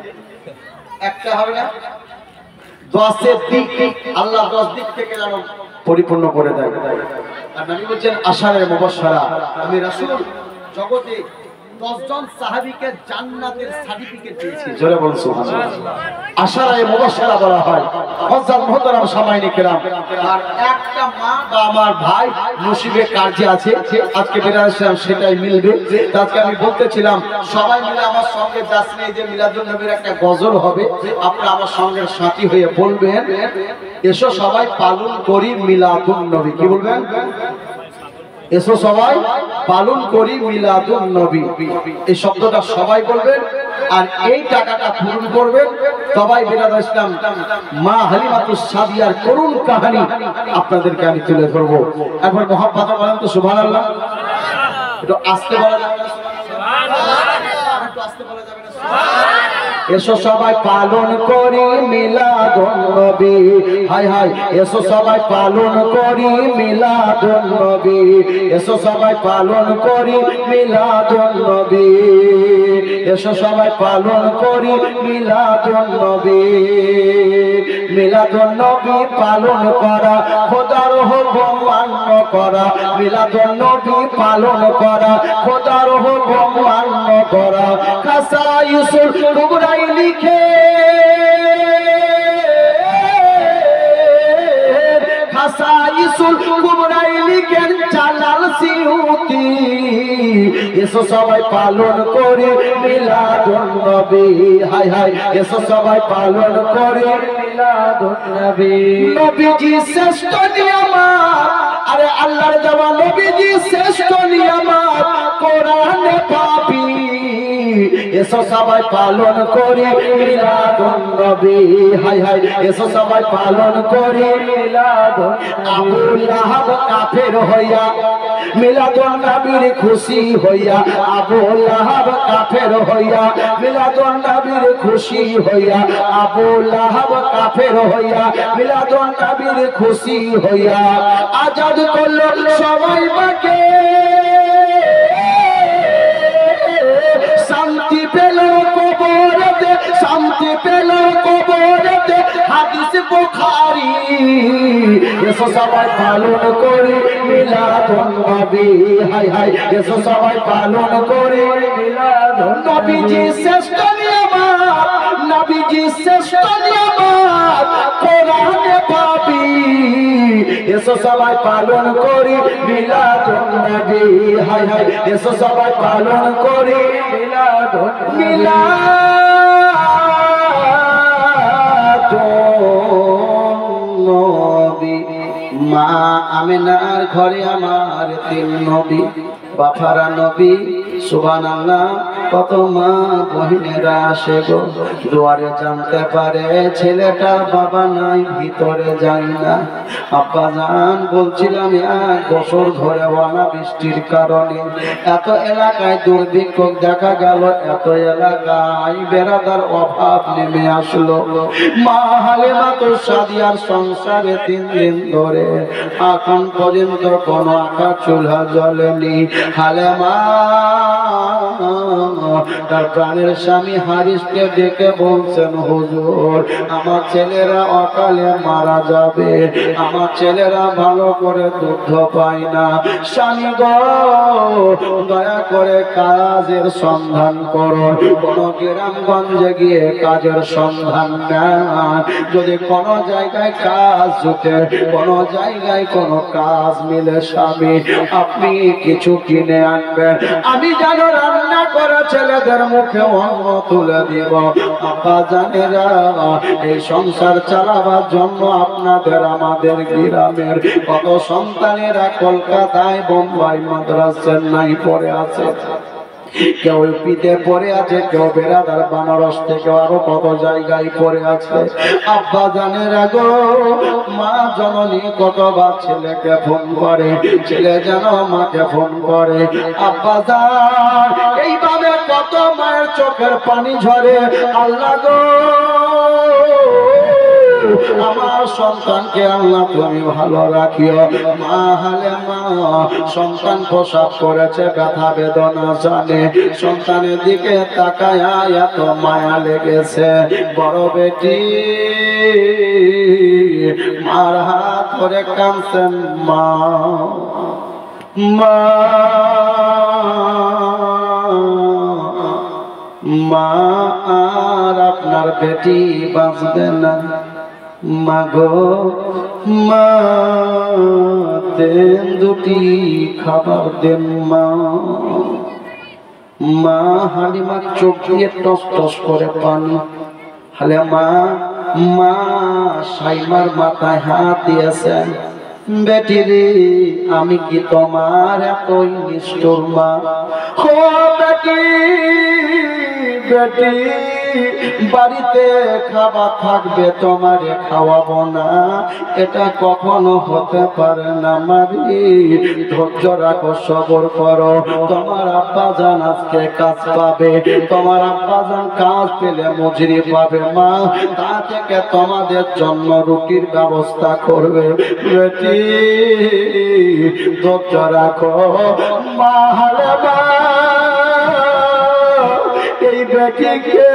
একটা হবে না 10 দিক আল্লাহ 10 দিক থেকে যেন পরিপূর্ণ করে দেয়। আর নবী বলেন আশারে মুবাশশারা, আমি রাসূল জগতে 10 জন সাহাবীকে জান্নাতের সার্টিফিকেট দিয়েছে। জোরে বলুন সুবহানাল্লাহ। আশারায়ে মুবাশশারা বলা হয়। হযরত মুহতারাম সামাইনে কেরাম, আর একটা মা বা আমার ভাই নসিবে কাজে আছে, আজকে বেরাসলাম সেটাই মিলবে। আজকে আমি বলতেছিলাম সবাই মিলে আমার সঙ্গে যাচ্ছেন, এই যে মিলাদুন নবীর একটা গজল হবে, আপনারা আমার সঙ্গে সাথী হয়ে বলবেন, এসো সবাই পালন করি মিলাদুন নবী। কি বলবেন? এসো সবাই পালন করি মিলাদুন নবী। এই শব্দটা সবাই বলবেন, আর এই টাকাটা পূরণ করবেন সবাই। বিরাদর ইসলাম মা হালিমাতুস সাদিয়ার করুণ কাহিনী আপনাদেরকে আমি তুলে ধরবো। একবার মহব্বতে বলেন তো সুবহানাল্লাহ। একটু আস্তে বলা যাবে না সুবহানাল্লাহ? একটু আস্তে বলা যাবে না সুবহানাল্লাহ? এসো সবাই পালন করি মিলাদুন নবী, হায় হায় এসো সবাই পালন করি মিলাদুন নবী, এসো সবাই পালন করি মিলাদুন নবী, এসো সবাই পালন করি মিলাদুন নবী। মিলাদুন নবী পালন করা খোদার হুকুম মান্য করা, মিলাদুন নবী পালন করা খোদার হুকুম মান্য করা। খাসাইসুল কুবরা লিখে খাসাইসুল কুবরা লিখেন জালাল সিউতি, এসো সবাই পালন করি মিলাদুন নবী, হায় হায় এসো সবাই পালন করি মিলাদুন নবী। নবীজি শ্রেষ্ঠ নিয়ামত, আরে আল্লাহর দেওয়া নবীজি শ্রেষ্ঠ নিয়ামত কোরআনে পাবি, এসো সবাই পালন করি মিলাদুন নবী, হায় হায় এসো সবাই পালন করি মিলাদুন। আবু লাহাব কাফের হইয়া মিলাদুন নবীর খুশি হইয়া, আবু লাহাব কাফের হইয়া মিলাদুন নবীর খুশি হইয়া, আবু লাহাব কাফের হইয়া মিলাদুন নবীর খুশি হইয়া। আজাদ করলো সবাই মাকে, শান্তি পেল কবরেতে, শান্তি পেল কবরেতে হাদিস বুখারী। এসো সবাই পালন করি মিলাদুন নবী, হায় হায় এসো সবাই পালন করি মিলাদুন। নবীজি শ্রেষ্ঠ নিয়ামত, নবীজি শ্রেষ্ঠ নিয়ামত কোরআনে পাবি, এসো সবাই পালন করি মিলাদুন নবী, হায় হায় এসো সবাই পালন করি মিলাদুন নবী। মা আমিনার ঘরে আমার 3 নবী, বাফারা নবী সুবহানাল্লাহ। কত মা বহিনেরা আসে গো দুয়ারে, জানতে পারে ছেলেটার বাবা নাই, ভিতরে যায় না। আব্বা জান বলছিলাম 1 বছর ধরে অনাবৃষ্টির কারণে এত এলাকায় দুর্ভিক্ষ দেখা গেল, এত এলাকায় বেড়াদার অভাব নেমে আসলো। মা হালিমাতুস সাদিয়ার সংসারে 3 দিন ধরে এখন পর্যন্ত কোনো আঁকা চুলা জ্বলেনি। হালেমা তার প্রাণের স্বামী হারিসকে ডেকে বলছেন, হুজুর আমার ছেলেরা অকালে মারা যাবে, আমার ছেলেরা ভালো করে দুধ পায় না। স্বামী গো দয়া করে কাজের সন্ধান করো, কোন গ্রামগঞ্জে গিয়ে কাজের সন্ধান নেন, যদি কোন জায়গায় কাজ জুটে, কোন জায়গায় কোন কাজ মিলে স্বামী আপনি কিছু কিনে আনবেন, আমি যেন রান্না করে ছেলেদের মুখে অন্ন তুলে দিব। আব্বা জানেরা এই সংসার চালাবার জন্য আপনাদের আমাদের গ্রামের কত সন্তানেরা কলকাতায়, বোম্বাই, মাদ্রাজ, চেন্নাই পড়ে আছে, কেউ পিতে পড়ে আছে, কেউ বেড়াদার বানারস থেকে আরো কত জায়গায় পড়ে আছে। আব্বা জানেরা গো মা জননী কতবার ছেলেকে ফোন করে, ছেলে যেন মাকে ফোন করে। আব্বা জান এইভাবে কত মায়ের চোখের পানি ঝরে। আল্লাহ গো আমার সন্তানকে আল্লাহ তুমি ভালো রাখিও। মা হালেমা সন্তান প্রসব করেছে, ব্যথা বেদনা জানে, সন্তানের দিকে তাকায় এত মায়া লেগেছে। বড় বেটি মার হাত ধরে কাঁদছেন, মা মা মা আর আপনার বেটি বাঁচবে না। মা গো মা, দেন দুটি খাবার দেন মা। মা হালিমার চোখ দিয়ে টস টস করে পানি। হালে মা, মা সাইমার মাথায় হাত দিয়েছেন। বেটি রে, আমি কি তোমার এতই নিষ্ঠুর মা? ও বেটি, বেটি বাড়িতে খাবার থাকবে তোমারে খাওয়াবো না, এটা কখনো হতে পারে না। মারি ধৈর্য রাখো, সবর করো। তোমার আব্বা জান আজকে কাজ পাবে, তোমার আব্বা জান কাজ পেলে মজুরি পাবে মা, তা থেকে তোমাদের জন্য রুটির ব্যবস্থা করবে। বেটি ধৈর্য রাখো মা। হালে মা এই বেটিকে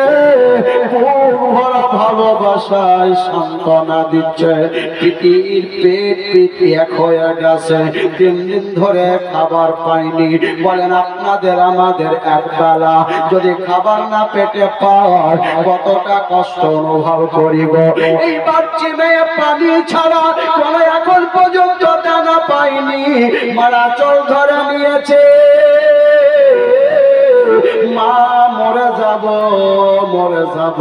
ভরা ভালোবাসায় সান্ত্বনা দিচ্ছে। পিটির পেট পিটি এক হয়ে গেছে, 3 দিন ধরে খাবার পাইনি। বলেন আপনাদের আমাদের একবেলা যদি খাবার না পেটে পাওয়ার কতটা কষ্ট অনুভব করিব। এই বাচ্চি মেয়ে পানি ছাড়া কোনো এখন পর্যন্ত দানা পাইনি, মারা চল ধরে নিয়েছে। মা মরে যাব, মরে যাব।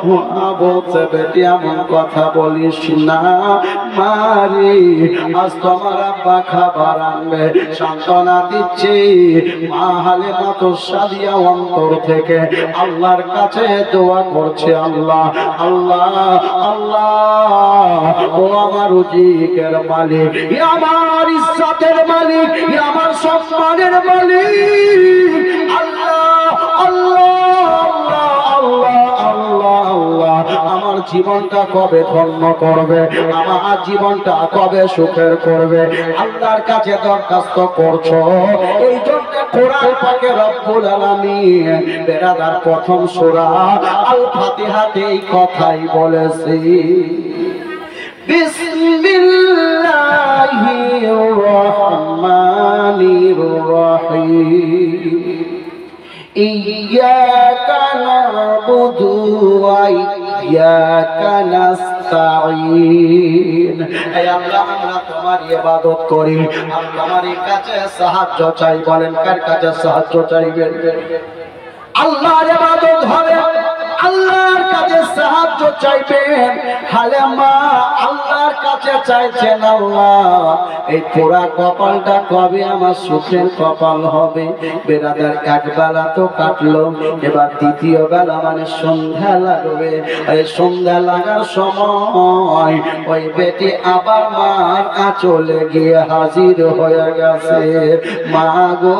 মা বলছে বেটি এমন কথা বলিস না মারি, আজ তোমার আব্বা খাবার আনবে। সান্ত্বনা দিচ্ছি। মা হালিমা তো সাদিয়া অন্তর থেকে আল্লাহর কাছে দোয়া করছে, আল্লাহ আল্লাহ আল্লাহ, ও আমার রুজিকের মালিক, আমার ইজ্জতের মালিক, আমার সম্মানের মালিক, আমার জীবনটা কবে ধন্য করবে, আমার জীবনটা কবে সুখের করবে, আল্লাহর কাছে দরখাস্ত করছো। এই জন্য কোরআন পাকে রব্বুল আলামিন বেরাদার প্রথম সূরা আল ফাতিহাতে এই কথাই বলেছে, বিসমিল্লাহির রহমানির রহিম, ইয়্যাকা না'বুদু ওয়া ইয়্যাকা নাস্তাঈন। হে আল্লাহ, আমরা তোমার ইবাদত করি, আমরা তোমার কাছে সাহায্য চাই। বলেন কার কাছে সাহায্য চাইবেন? আল্লাহর ইবাদত হবে, আল্লাহর কাছে সাহায্য চাইবেন। হালে মা আল্লাহর কাছে চাইছেন, আল্লাহ এই পোড়া কপালটা কবে আমার সুখের কপাল হবে। বেরাদার একবেলা তো কাটলো, এবার দ্বিতীয় বেলা মানে সন্ধ্যা লাগবে। এই সন্ধ্যা লাগার সময় ওই বেটি আবার মার আঁচলে গিয়ে হাজির হয়ে গেছে। মা গো,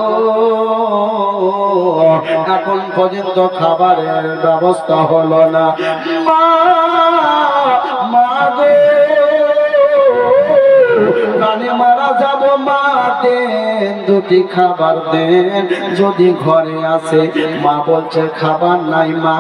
এখন পর্যন্ত খাবারের ব্যবস্থা হলো না। মা মা গো, প্রাণে মারা যাব মা, দেন দুটি খাবার দেন যদি ঘরে আসে। মা বলছে খাবার নাই মা,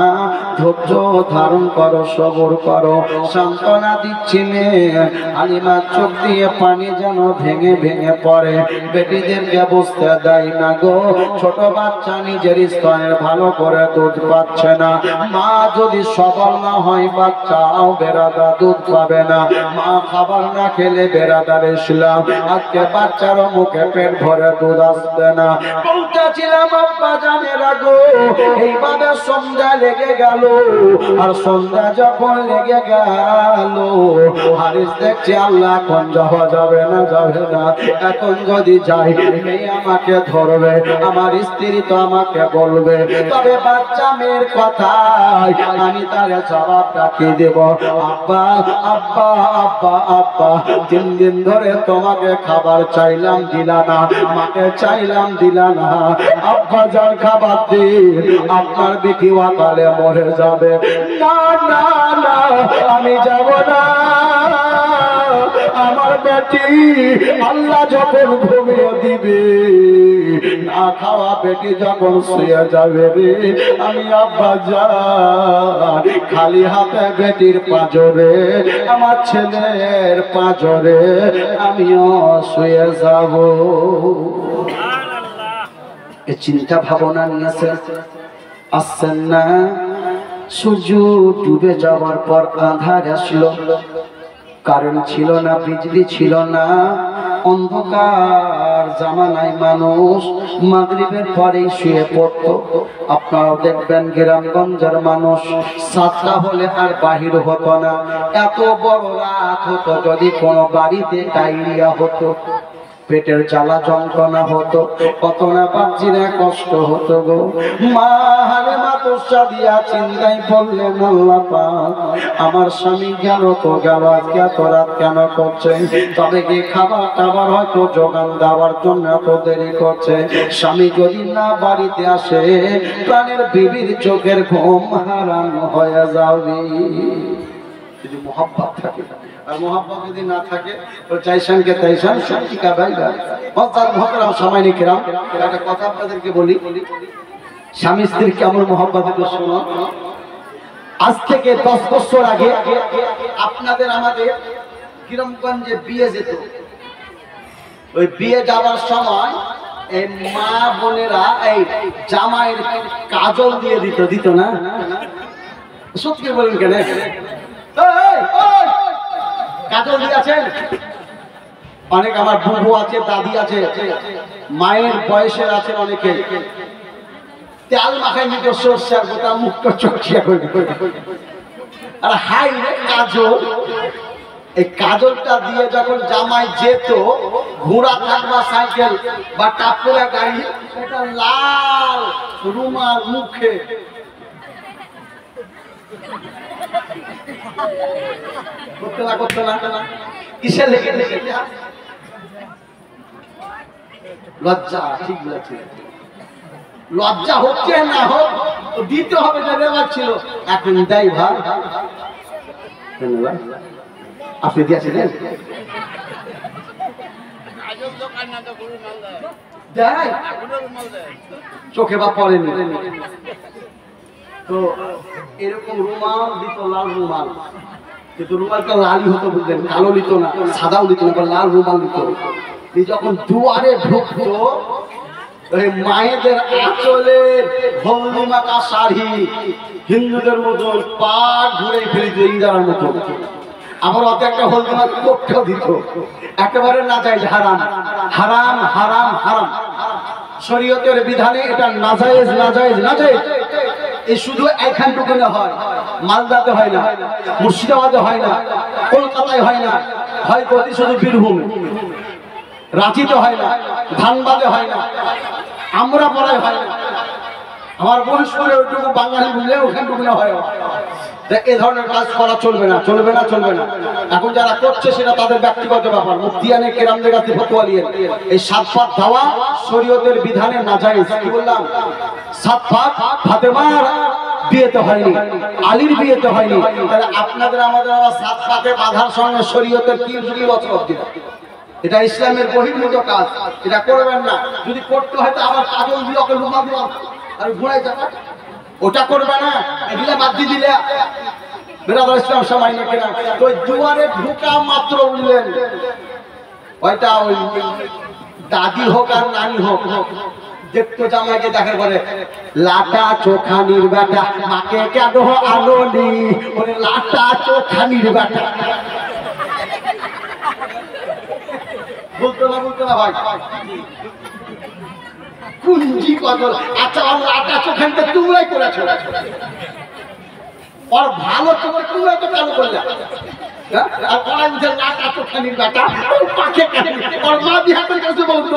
ধৈর্য ধারণ করো, সবর করো। সান্ত্বনা দিচ্ছিলেন। হালিমার চোখ দিয়ে পানি যেন ভেঙে ভেঙে পড়ে। বেটিদেরকে বুঝতে দেয় না গো, ছোট বাচ্চা নিজের স্তনের ভালো করে দুধ পাচ্ছে না। মা যদি সবল না হয় বাচ্চাও বেরাদা দুধ পাবে না। মা খাবার না খেলে বেরাদার ইসলাম আজকে বাচ্চারও মুখে পেট ভরে দুধ আসবে না। বলতেছিলাম আব্বা জানেরা গো, এইভাবে সন্ধ্যা লেগে গেল। আর সন্ধ্যা যখন লেগে গেল, হারিস দেখছি আল্লাহ এখন যাওয়া যাবে না, যাবে না। এখন যদি যাই মেয়ে আমাকে ধরবে, আমার স্ত্রী তো আমাকে বলবে, তবে বাচ্চা মেয়ের কথায় আমি তার জবাবটা কি দেব? আব্বা আব্বা আব্বা আব্বা, 3 দিন ধরে তোমাকে খাবার চাইলাম দিলা না, মাকে চাইলাম দিলা না। আব্বা যার খাবার দিন, আপনার বেটি ওয়াকালে মরে যাবে। না না না, আমি যাব না। আমার বেটি আল্লাহ যখন ঘুমিয়ে দিবে, না খাওয়া বেটি যখন শুয়ে যাবে রে, আমি আব্বা যান খালি হাতে বেটির পাঁজরে, আমার ছেলের পাঁজরে আমিও শুয়ে যাব। এই চিন্তা ভাবনা নিয়েছে। আসছেন না। সূর্য ডুবে যাওয়ার পর আঁধার আসলো, কারেন্ট ছিল না, বিজলি ছিল না, অন্ধকার জামানায় মানুষ মাগরিবের পরেই শুয়ে পড়তো। আপনারাও দেখবেন গ্রামগঞ্জের মানুষ 7টা হলে আর বাহির হতো না। এত বড় রাত হতো যদি কোনো বাড়িতে ডায়রিয়া হতো, পেটের জ্বালা যন্ত্রণা হতো, কত না বাচ্চিরা কষ্ট হতো গো। মা হারে মা তোষা দিয়া চিন্তায় পড়লেন, আল্লাহ পাক আমার স্বামী গেল তো গেল, আজকে এত রাত কেন করছে? তবে কি খাবার টাবার হয়তো যোগান দেওয়ার জন্য এত দেরি করছে। স্বামী যদি না বাড়িতে আসে প্রাণের বিবির চোখের ঘুম হারাম হয়ে যাবে। যদি মোহাব্বত থাকে, আর মোহাব্বত যদি না থাকে তো চাইশান কে তাইশান শান্তি কা বাইগা। হযরত মুহতারাম সামাইনি কিরাম, একটা কথা আপনাদেরকে বলি, স্বামী স্ত্রীর কেমন মোহাব্বত একটু শুনুন। আজ থেকে 10 বছর আগে আপনাদের আমাদের গ্রামগঞ্জে বিয়ে যেত। ওই বিয়ে যাওয়ার সময় এই মা বোনেরা এই জামাইয়ের কাজল দিয়ে দিত না? সত্যি বলেন কেন? কাজল দিয়েছেন অনেক, আমার বুবু আছে, দাদি আছে, মায়ের বয়সের আছে অনেকে, তেল মাখায় নিতে সরষে আর গোটা মুখটা চকিয়া করে। আর হাই রে কাজল, এই কাজলটা দিয়ে যখন জামাই যেত, ঘোড়া থাকবা সাইকেল বা টাপুরা গাড়ি, সেটা লাল রুমাল মুখে করতে না কিসে লেগে লজ্জা। ঠিক বলেছে, লজ্জা হচ্ছে না হোক দিতে হবে, যে ব্যাপার ছিল। এখন দেয় ভাই, আপনি দিয়েছেন চোখে বা পড়েনি তো এরকম রুমাল দিত, লাল রুমাল, কিন্তু রুমালটা লালই হতো বুঝলেন, কালো নিত না, সাদাও নিত না, লাল রুমাল নিত। যখন দুয়ারে ঢুকতো ওই মায়েদের আঁচলের হলদি মাখা শাড়ি হিন্দুদের মতন পা ঘুরে ফেলিত ইন্দারার মতো। আবার অত একটা হলদি মাখা কোটটাও দিত, একেবারে না যায় হারাম হারাম হারাম হারাম। শরীয়তের বিধানে এটা নাজায়েজ নাজায়েজ নাজায়েজ। এই শুধু এইখানটুকু হয়, মালদাতে হয় না, মুর্শিদাবাদে হয় না, কলকাতায় হয় না, হয় প্রতি শুধু বীরভূম, রাঁচিতে হয় না, ধানবাদে হয় না, আমরা পড়ায় হয় না, আমার বরিশপুরে ওইটুকু বাঙালি বুঝলে ওখানটুকু হয়। এ ধরনের কাজ করা চলবে না, চলবে না, চলবে না। এখন যারা করছে সেটা তাদের ব্যক্তিগত ব্যাপার। মুফতিয়ানে কেরামদের কাছে ফতোয়া নিয়ে এই 7 পাক দেওয়া শরীয়তের বিধানে নাজায়েজ। কি বললাম? 7 পাক ফাতেমার বিয়েতে হয়নি, আলীর বিয়েতে হয়নি, তাহলে আপনাদের আমাদের আবার 7 পাকে বাধার সঙ্গে শরীয়তের কি বছর? এটা ইসলামের বহির্ভূত কাজ, এটা করবেন না। যদি করতে হয় তো আবার কাজল দিয়ে ওকে লুকা দিয়ে আর ঘুরাই যাবে, ওটা করবে না, এগুলা বাদ দিয়ে দিলে বেরাদর ইসলাম সময় নেই কেনা। তো দুয়ারে ঢোকা মাত্র বললেন, ওইটা ওই দাদি হোক আর নানি হোক, দেখতো জামাইকে দেখার পরে লাটা চোখানির বেটা মাকে কেন আলোনি, ওই লাটা চোখানির বেটা বলতো না ভাই, কুঞ্জি কদল। আচ্ছা ওর লাটা চোখানিটা তোমরাই করেছো, ওর ভালো চোখে তোমরা তো চালু করলে, আর ওরা উঠে লাটা চোখানির বেটা পাখে ওর মা বিহাতের কাছে বলতো,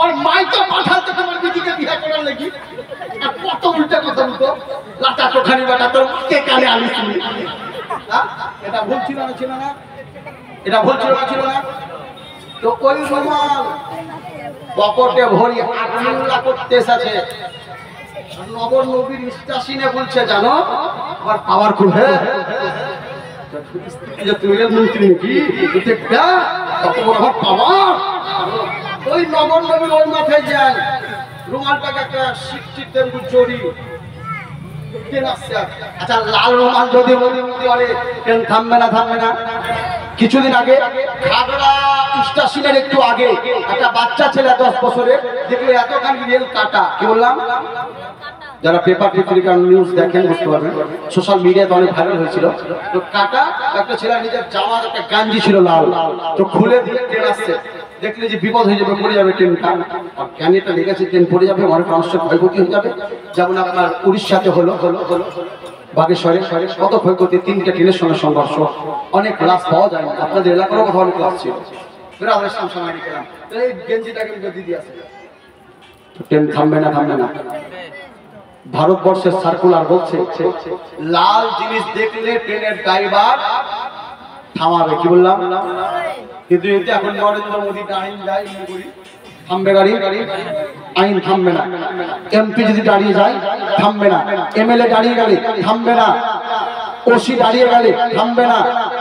ওর মাই তো পাঠাতে তোমার দিদিকে বিয়ে করার লাগি, আর কত উল্টা কথা বলতো, লাটা চোখানির বেটা তোর কে কানে আনিস। এটা ভুল ছিল না, ছিল না? এটা ভুল ছিল না? তো ওই রুমাল পকেটে ভরি আটমিল্লা করতে এসেছে, নগর নবীর স্টাসিনে বলছে জানো আবার পাওয়ারফুল। হ্যাঁ তুমি মন্ত্রী নাকি কত বড় আমার পাওয়ার। ওই নগর নবীর ওই মাথায় যায় রুমালটাকে একটা শিক্ষিত চড়ি। আচ্ছা লাল রুমাল যদি থামবে না, থামবে না। কিছুদিন আগে খাগড়া স্টেশনের একটু আগে একটা বাচ্চা ছেলে 10 বছরের, দেখলে এতখানি রেল কাটা, কি বললাম, যারা পেপার পত্রিকা নিউজ দেখেন বুঝতে পারবেন, সোশ্যাল মিডিয়াতে অনেক ভাইরাল হয়েছিল। তো কাটা একটা ছেলে নিজের জামার একটা গাঞ্জি ছিল লাল, তো খুলে দিয়ে ট্রেন আসছে, দেখলে যে বিপদ হয়ে যাবে, পড়ে যাবে ট্রেনটা, আর ক্যানেটা লেগেছে, ট্রেন পড়ে যাবে, অনেক মানুষের ক্ষয়ক্ষতি হয়ে যাবে। যেমন আপনার উড়িষ্যাতে হলো বাগেশ্বরে কত ক্ষয়ক্ষতি, 3টে ট্রেনের সঙ্গে সংঘর্ষ, অনেক লাশ পাওয়া যায় না। আপনাদের এলাকারও কথা অনেক লাশ ছিল। এই গেঞ্জিটাকে দিদি আছে, ট্রেন থামবে না, থামবে না। ভারতবর্ষের সার্কুলার বলছে লাল জিনিস দেখলে ট্রেনের ড্রাইভার থামাবে, কি বললাম, কিন্তু এতে এখন নরেন্দ্র মোদী আইন যায়, থামবে গাড়ি, আইন থামবে না। এমপি যদি দাঁড়িয়ে যায় থামবে না, এমএলএ দাঁড়িয়ে গেলে থামবে না, ওসি দাঁড়িয়ে গেলে থামবে না,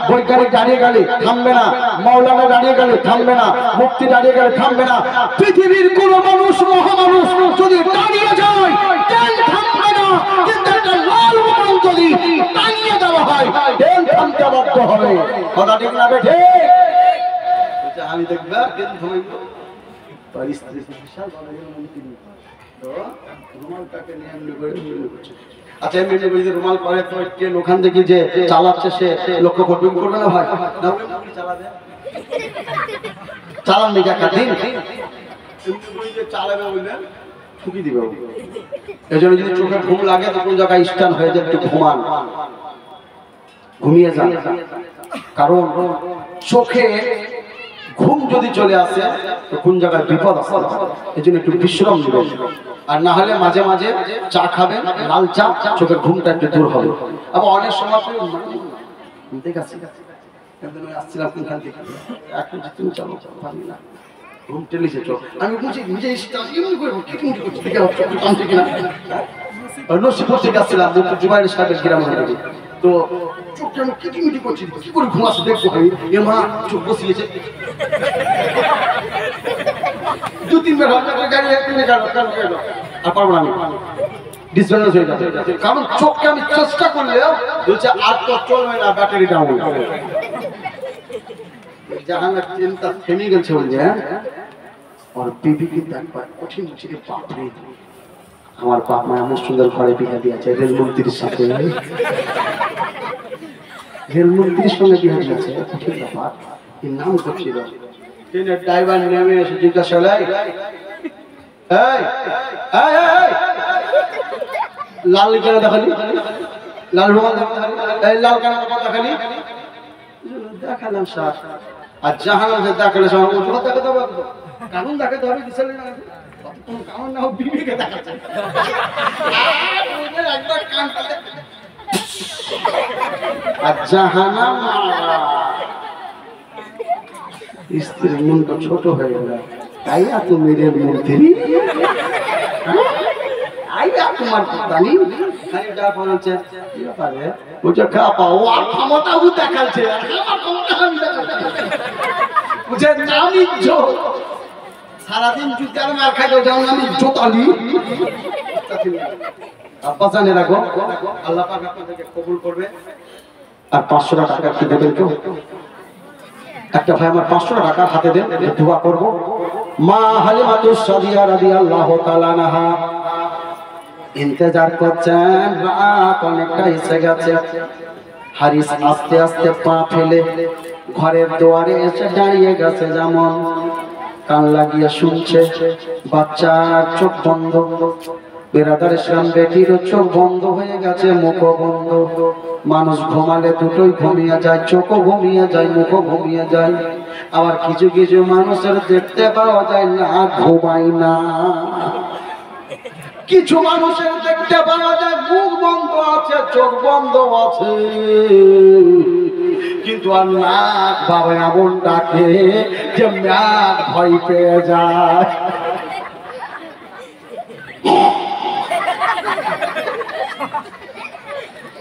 বৈজ্ঞানিক দাঁড়িয়ে গেলে থামবে না, মাওলানা দাঁড়িয়ে গেলে থামবে না, মুফতি দাঁড়িয়ে গেলে থামবে না। পৃথিবীর কোন মানুষ, মহামানুষ যদি দাঁড়িয়ে যায় ট্রেন থামবে না, কিন্তু একটা লাল বটন যদি টানিয়ে দেওয়া হয় ট্রেন থামতে বাধ্য হবে। কথা ঠিক না বেঠে? আমি দেখবা ট্রেন থামাইব, পরিস্থিতি বিশাল বড় মন্ত্রী তো রুমালটাকে নিয়ে এমনি করে করছে। আচ্ছা এমনি যে রুমাল করে তো ট্রেন ওখান থেকে যে চালাচ্ছে সে লক্ষ্য করবে না ভাই, না চালাবে, চালান নি কাকা দিন চালাবে বললেন ঠুকি দিবে। এই জন্য যদি চোখে ঘুম লাগে তো কোন জায়গায় স্টান হয়ে যায়, একটু ঘুমান, ঘুমিয়ে যান। কারণ চোখে ঘুম যদি চলে আসে তো কোন জায়গায় বিপদ আছে, এই জন্য একটু বিশ্রাম নেবেন। আর না হলে মাঝে মাঝে চা খাবেন, লাল চা, চোখের ঘুমটা একটু দূর হবে। আবার অনেক সময় ঠিক আছে আসছিলাম কোনখান থেকে, এখন তুমি চলো পারবি না, ঘুম টেলিছে চোখ, আমি বুঝি নিজে নসিপুর থেকে আসছিলাম জুবাইর সাহেবের গ্রামের দিকে, তো চোখটা আমি কিটিমিটি করছি, কি করে ঘুমাচ্ছে দেখবো, এ মা চোখ বসিয়েছে 2-3 বার গাড়ি আর পারবো না, আমি ডিসব্যালেন্স হয়ে যাবে। কারণ চোখকে আমি চেষ্টা করলেও বলছে আর তো চলবে না, ব্যাটারি ডাউন। জাহাঙ্গীর ট্রেনটা থেমে গেছে বলছে, আর বিবি কিন্তু একবার কঠিন ছিল, বাপরে আমার বাপ মা এমন সুন্দর ঘরে বিয়ে দিয়েছে রেলমন্ত্রীর সাথে, রেলমন্ত্রীর সঙ্গে বিয়ে দিয়েছে, কঠিন ব্যাপার। কি নাম করছিল, ট্রেনের ড্রাইভার নেমে এসে জিজ্ঞাসা করলে লাল কেন দেখালি, লাল রুমাল লাল কেন দেখালি, দেখালাম স্যার। আর জাহান দেখালে দেখাতে হবে, কারণ দেখাতে হবে, কারণ না হোক বিবিকে দেখাচ্ছে। আর জাহানা স্ত্রীর মনটা ছোট হয়ে গেল, তাই এত মেয়ের মন্ত্রী, তোমার জানি দেখাচ্ছে সারাদিন জুতার মার খাইতে যেমন আমি জোতালি আব্বাসানে রাখো, আল্লাহ পাক আপনাদেরকে কবুল করবে। আর 500 টাকা কি দেবেন কেউ? একটা ভাই আমার 500 টাকা হাতে দেন, দোয়া করব। মা হালিমাতুস সাদিয়া রাদিয়াল্লাহু তাআলা আনহা ইন্তজার করছেন, রাত অনেকটা এসে গেছে। হারিস আস্তে আস্তে পা ফেলে ঘরের দুয়ারে এসে দাঁড়িয়ে গেছে, যেমন কান লাগিয়ে শুনছে। বাচ্চার চোখ বন্ধ, বেরাদার ইসলাম বেটির চোখ বন্ধ হয়ে গেছে, মুখও বন্ধ। মানুষ ঘুমালে দুটোই ঘুমিয়ে যায়, চোখও ঘুমিয়ে যায়, মুখও ঘুমিয়ে যায়। আবার কিছু কিছু মানুষের দেখতে পাওয়া যায় না, ঘুমায় না। কিছু মানুষের দেখতে পাওয়া যায় মুখ বন্ধ আছে, চোখ বন্ধ আছে, কিন্তু আর নাক বাবা এমন ডাকে যে নাক ভয় পেয়ে যায়।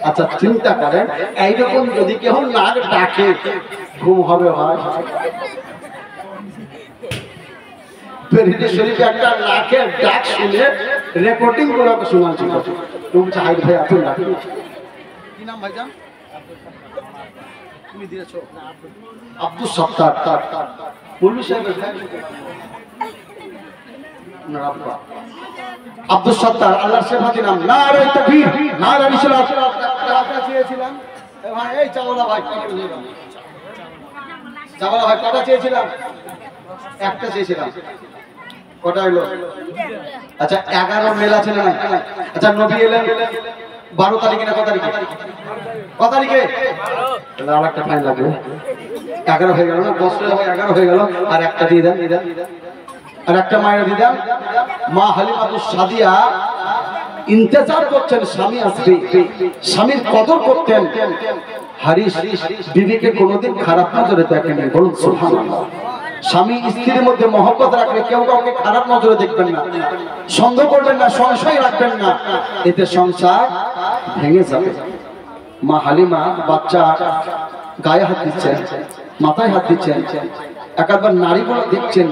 আচ্ছা চিন্তা করেন, এইরকম যদি কেউ নাক ডাকে ঘুম হবে হয়? শরীফে একটা নাকের ডাক শুনে রেকর্ডিং করে শোনাচ্ছিল, তুমি হাইট ভাই আপনি কি নাম ভাইজান? আব্দুল সত্তার মুল্লু সাহেবের আব্দুল সত্তার আল্লাহর সেফাতি নাম। নারে তাকবীর, নারে রিসালাত। টাকা চেয়েছিলাম ভাই, এই চাওলা ভাই, চাওলা ভাই টাকা চেয়েছিলাম, একটা চেয়েছিলাম, কটা হলো? আচ্ছা 11 মেলা ছিল না? আচ্ছা নবী এলেন 12 তারিখে না কত তারিখে? কত তারিখে? তাহলে আর একটা ফাইন লাগবে। 11 হয়ে গেল না? 10 হয়ে 11 হয়ে গেল। আর একটা দিয়ে দেন, আর একটা মায়ের দিয়ে দেন। মা হালিমাতুস সাদিয়া ইন্তজার করছেন স্বামী আসবে, স্বামীর কদর করতেন। হারিস বিবিকে কোনোদিন খারাপ নজরে দেখেনি, বলুন সুবহানাল্লাহ। স্বামী স্ত্রীর মধ্যে মহব্বত রাখলে কেউ কাউকে খারাপ নজরে দেখবেন না, সন্দেহ করবেন না, সংশয় রাখবেন না, এতে সংসার ভেঙে যাবে। মা হালিমা বাচ্চা গায়ে হাত দিচ্ছেন, মাথায় হাত দিচ্ছেন, একবার নারীগুলো দেখছেন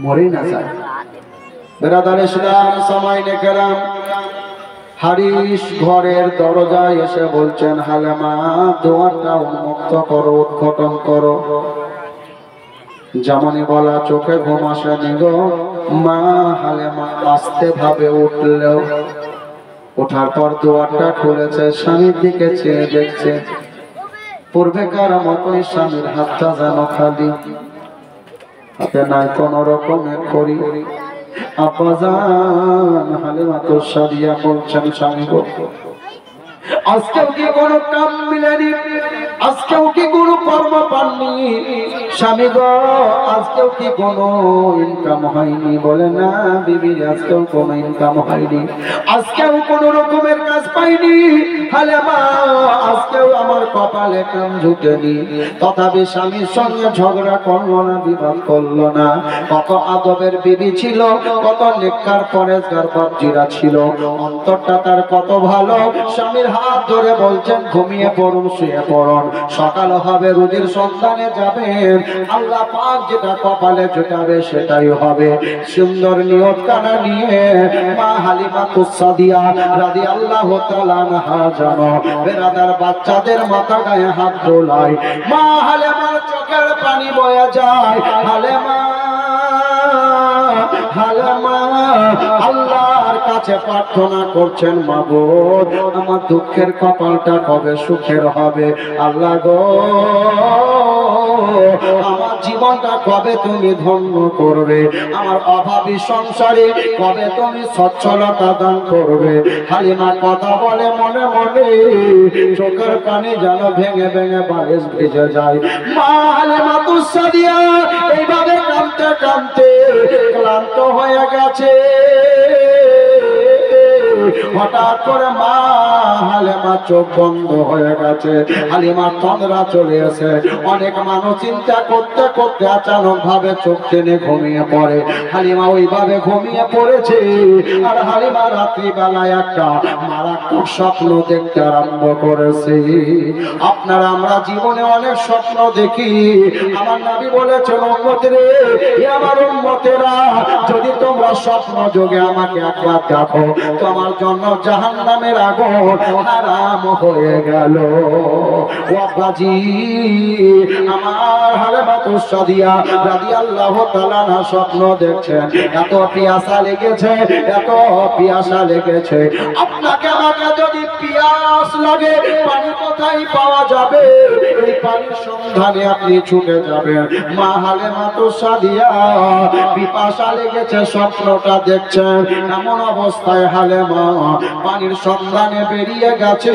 মরেই না যায়। বেরাদার ইসলাম সামাইনে কেরাম, হারিস ঘরের দরজায় এসে বলছেন, হালিমা দোয়ারটা উন্মুক্ত করো, উদ্ঘাটন করো। যেমনই বলা চোখে ঘুম আসেনি গো। মা হালিমা আস্তে ভাবে উঠলেও, ওঠার পর দোয়ারটা খুলেছে, স্বামীর দিকে চেয়ে দেখছে, পূর্বেকার মতোই স্বামীর হাতটা যেন খালি, হাতে নাই কোন রকমের খড়ি। আব্বাজান হালিমাতুস সাদিয়া বলছেন, স্বামী গো আজকেও কি কোনো কাম মিলেনি? আজকেও কি কোনো কর্ম পাননি? স্বামী গো আজকেও কি কোনো ইনকাম হয়নি? বলে না বিবি, আজকেও কোনো ইনকাম হয়নি, আজকেও কোনো রকমের কাজ পাইনি। হালিমা আজকেও আমার কপালে কাম জুটেনি। তথাপি স্বামীর সঙ্গে ঝগড়া করলো না, বিবাদ করলো না। কত আদবের বিবি ছিল, কত নেককার পরেজগার বাপজিরা ছিল, অন্তরটা তার কত ভালো। স্বামীর হাত ধরে বলছেন, ঘুমিয়ে পড়ুন, শুয়ে পড়ুন, সকাল হবে, রুজির সন্ধানে যাবেন, আল্লাহ পাক যেটা কপালে জোটাবে সেটাই হবে। সুন্দর নিয়ত কানা নিয়ে মা হালিমাতুস সাদিয়া রাদিয়াল্লাহু তাআলা আনহা জানো বেরাদার বাচ্চাদের মাথা গায়ে হাত দোলায়, মা হালিমার চোখের পানি বয়ে যায়। হালিমা হালিমা আল্লাহর কাছে প্রার্থনা করছেন, মাবুদ আমার দুঃখের কপালটা কবে সুখের হবে? আল্লাহ গো আমার জীবনটা কবে তুমি ধন্য করবে? আমার অভাবী সংসারে কবে তুমি সচ্ছলতা দান করবে? হালিমা কথা বলে মনে মনে, চোখের পানি যেন ভেঙে ভেঙে বালিশ ভিজে যায়। মা হালিমাতুস সাদিয়া এইভাবে কাঁদতে কাঁদতে ক্লান্ত হয়ে গেছে। হঠাৎ করে মা হালিমা চোখ বন্ধ হয়ে গেছে, হালিমার তন্দ্রা চলে আসে। অনেক মানুষ চিন্তা করতে করতে আচানক ভাবে চোখ টেনে ঘুমিয়ে পড়ে। হালিমা ওইভাবে ঘুমিয়ে পড়েছে। আর হালিমা রাত্রিবেলায় একটা মারাত্মক স্বপ্ন দেখতে আরম্ভ করেছে। আপনারা আমরা জীবনে অনেক স্বপ্ন দেখি। আমার নবী বলেছেন, উম্মতেরা, আমার উম্মতেরা, যদি তোমরা স্বপ্ন যোগে আমাকে একবার দেখো, তোমার জন্য জাহান্নামের আগুন হারাম হয়ে গেল। ও বাজি, আমার হালিমাতুস সাদিয়া রাদিয়াল্লাহু তাআলা না স্বপ্ন দেখছেন, এত পিয়াসা লেগেছে, এত পিয়াসা লেগেছে। আপনাকে আমাকে যদি পিয়াস লাগে, পানি কোথায় পাওয়া যাবে? এই পানির সন্ধানে আপনি ছুটে যাবেন। মা হালিমাতুস সাদিয়া পিপাসা লেগেছে, স্বপ্নটা দেখছেন, এমন অবস্থায় হালিমা পানির সন্ধানে বেরিয়ে গেছে।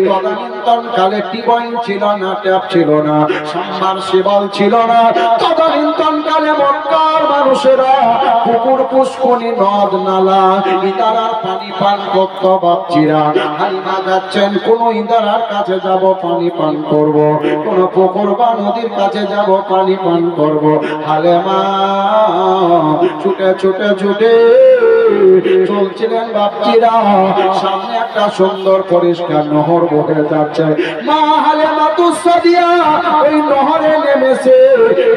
তদানীন্তন কালে টিউবওয়েল ছিল না, ট্যাপ ছিল না, সাবমার্সিবল ছিল না। তদানীন্তন কালে মক্কার মানুষেরা পুকুর, পুষ্করণী, নদ নালা, ইদারার পানি পান করত বাপজিরা। হালিমা যাচ্ছেন, কোন ইদারার কাছে যাব পানি পান করব, কোন পুকুর বা নদীর কাছে যাব পানি পান করব। হালিমা ছুটে ছুটে ছুটে চলছিলেন বাপজিরা। সামনে একটা সুন্দর পরিষ্কার নহর বহে যাচ্ছে। মা হালিমাতুস সাদিয়া ওই নহরে নেমেছে।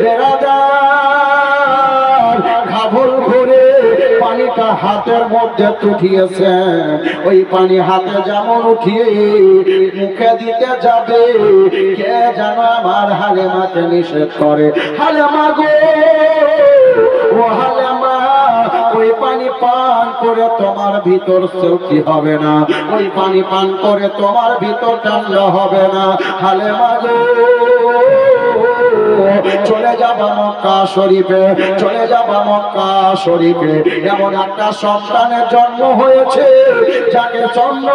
বেড়াদার ঘাঘর ঘুরে পানি পানিটা হাতের মধ্যে উঠিয়েছে, ওই পানি হাতে যেমন উঠিয়ে মুখে দিতে যাবে, কে যেন আমার হালেমাকে নিষেধ করে। হালেমা গো, ও হালেমা, ওই পানি পান করে তোমার ভিতর সৌখি হবে না, ওই পানি পান করে তোমার ভিতর ঠান্ডা হবে না। হালেমা গো, চলে যাবা মক্কা শরীফে, চলে যাবা মক্কা শরীফে। এমন একটা সন্তানের জন্ম হয়েছে যাকে জন্ম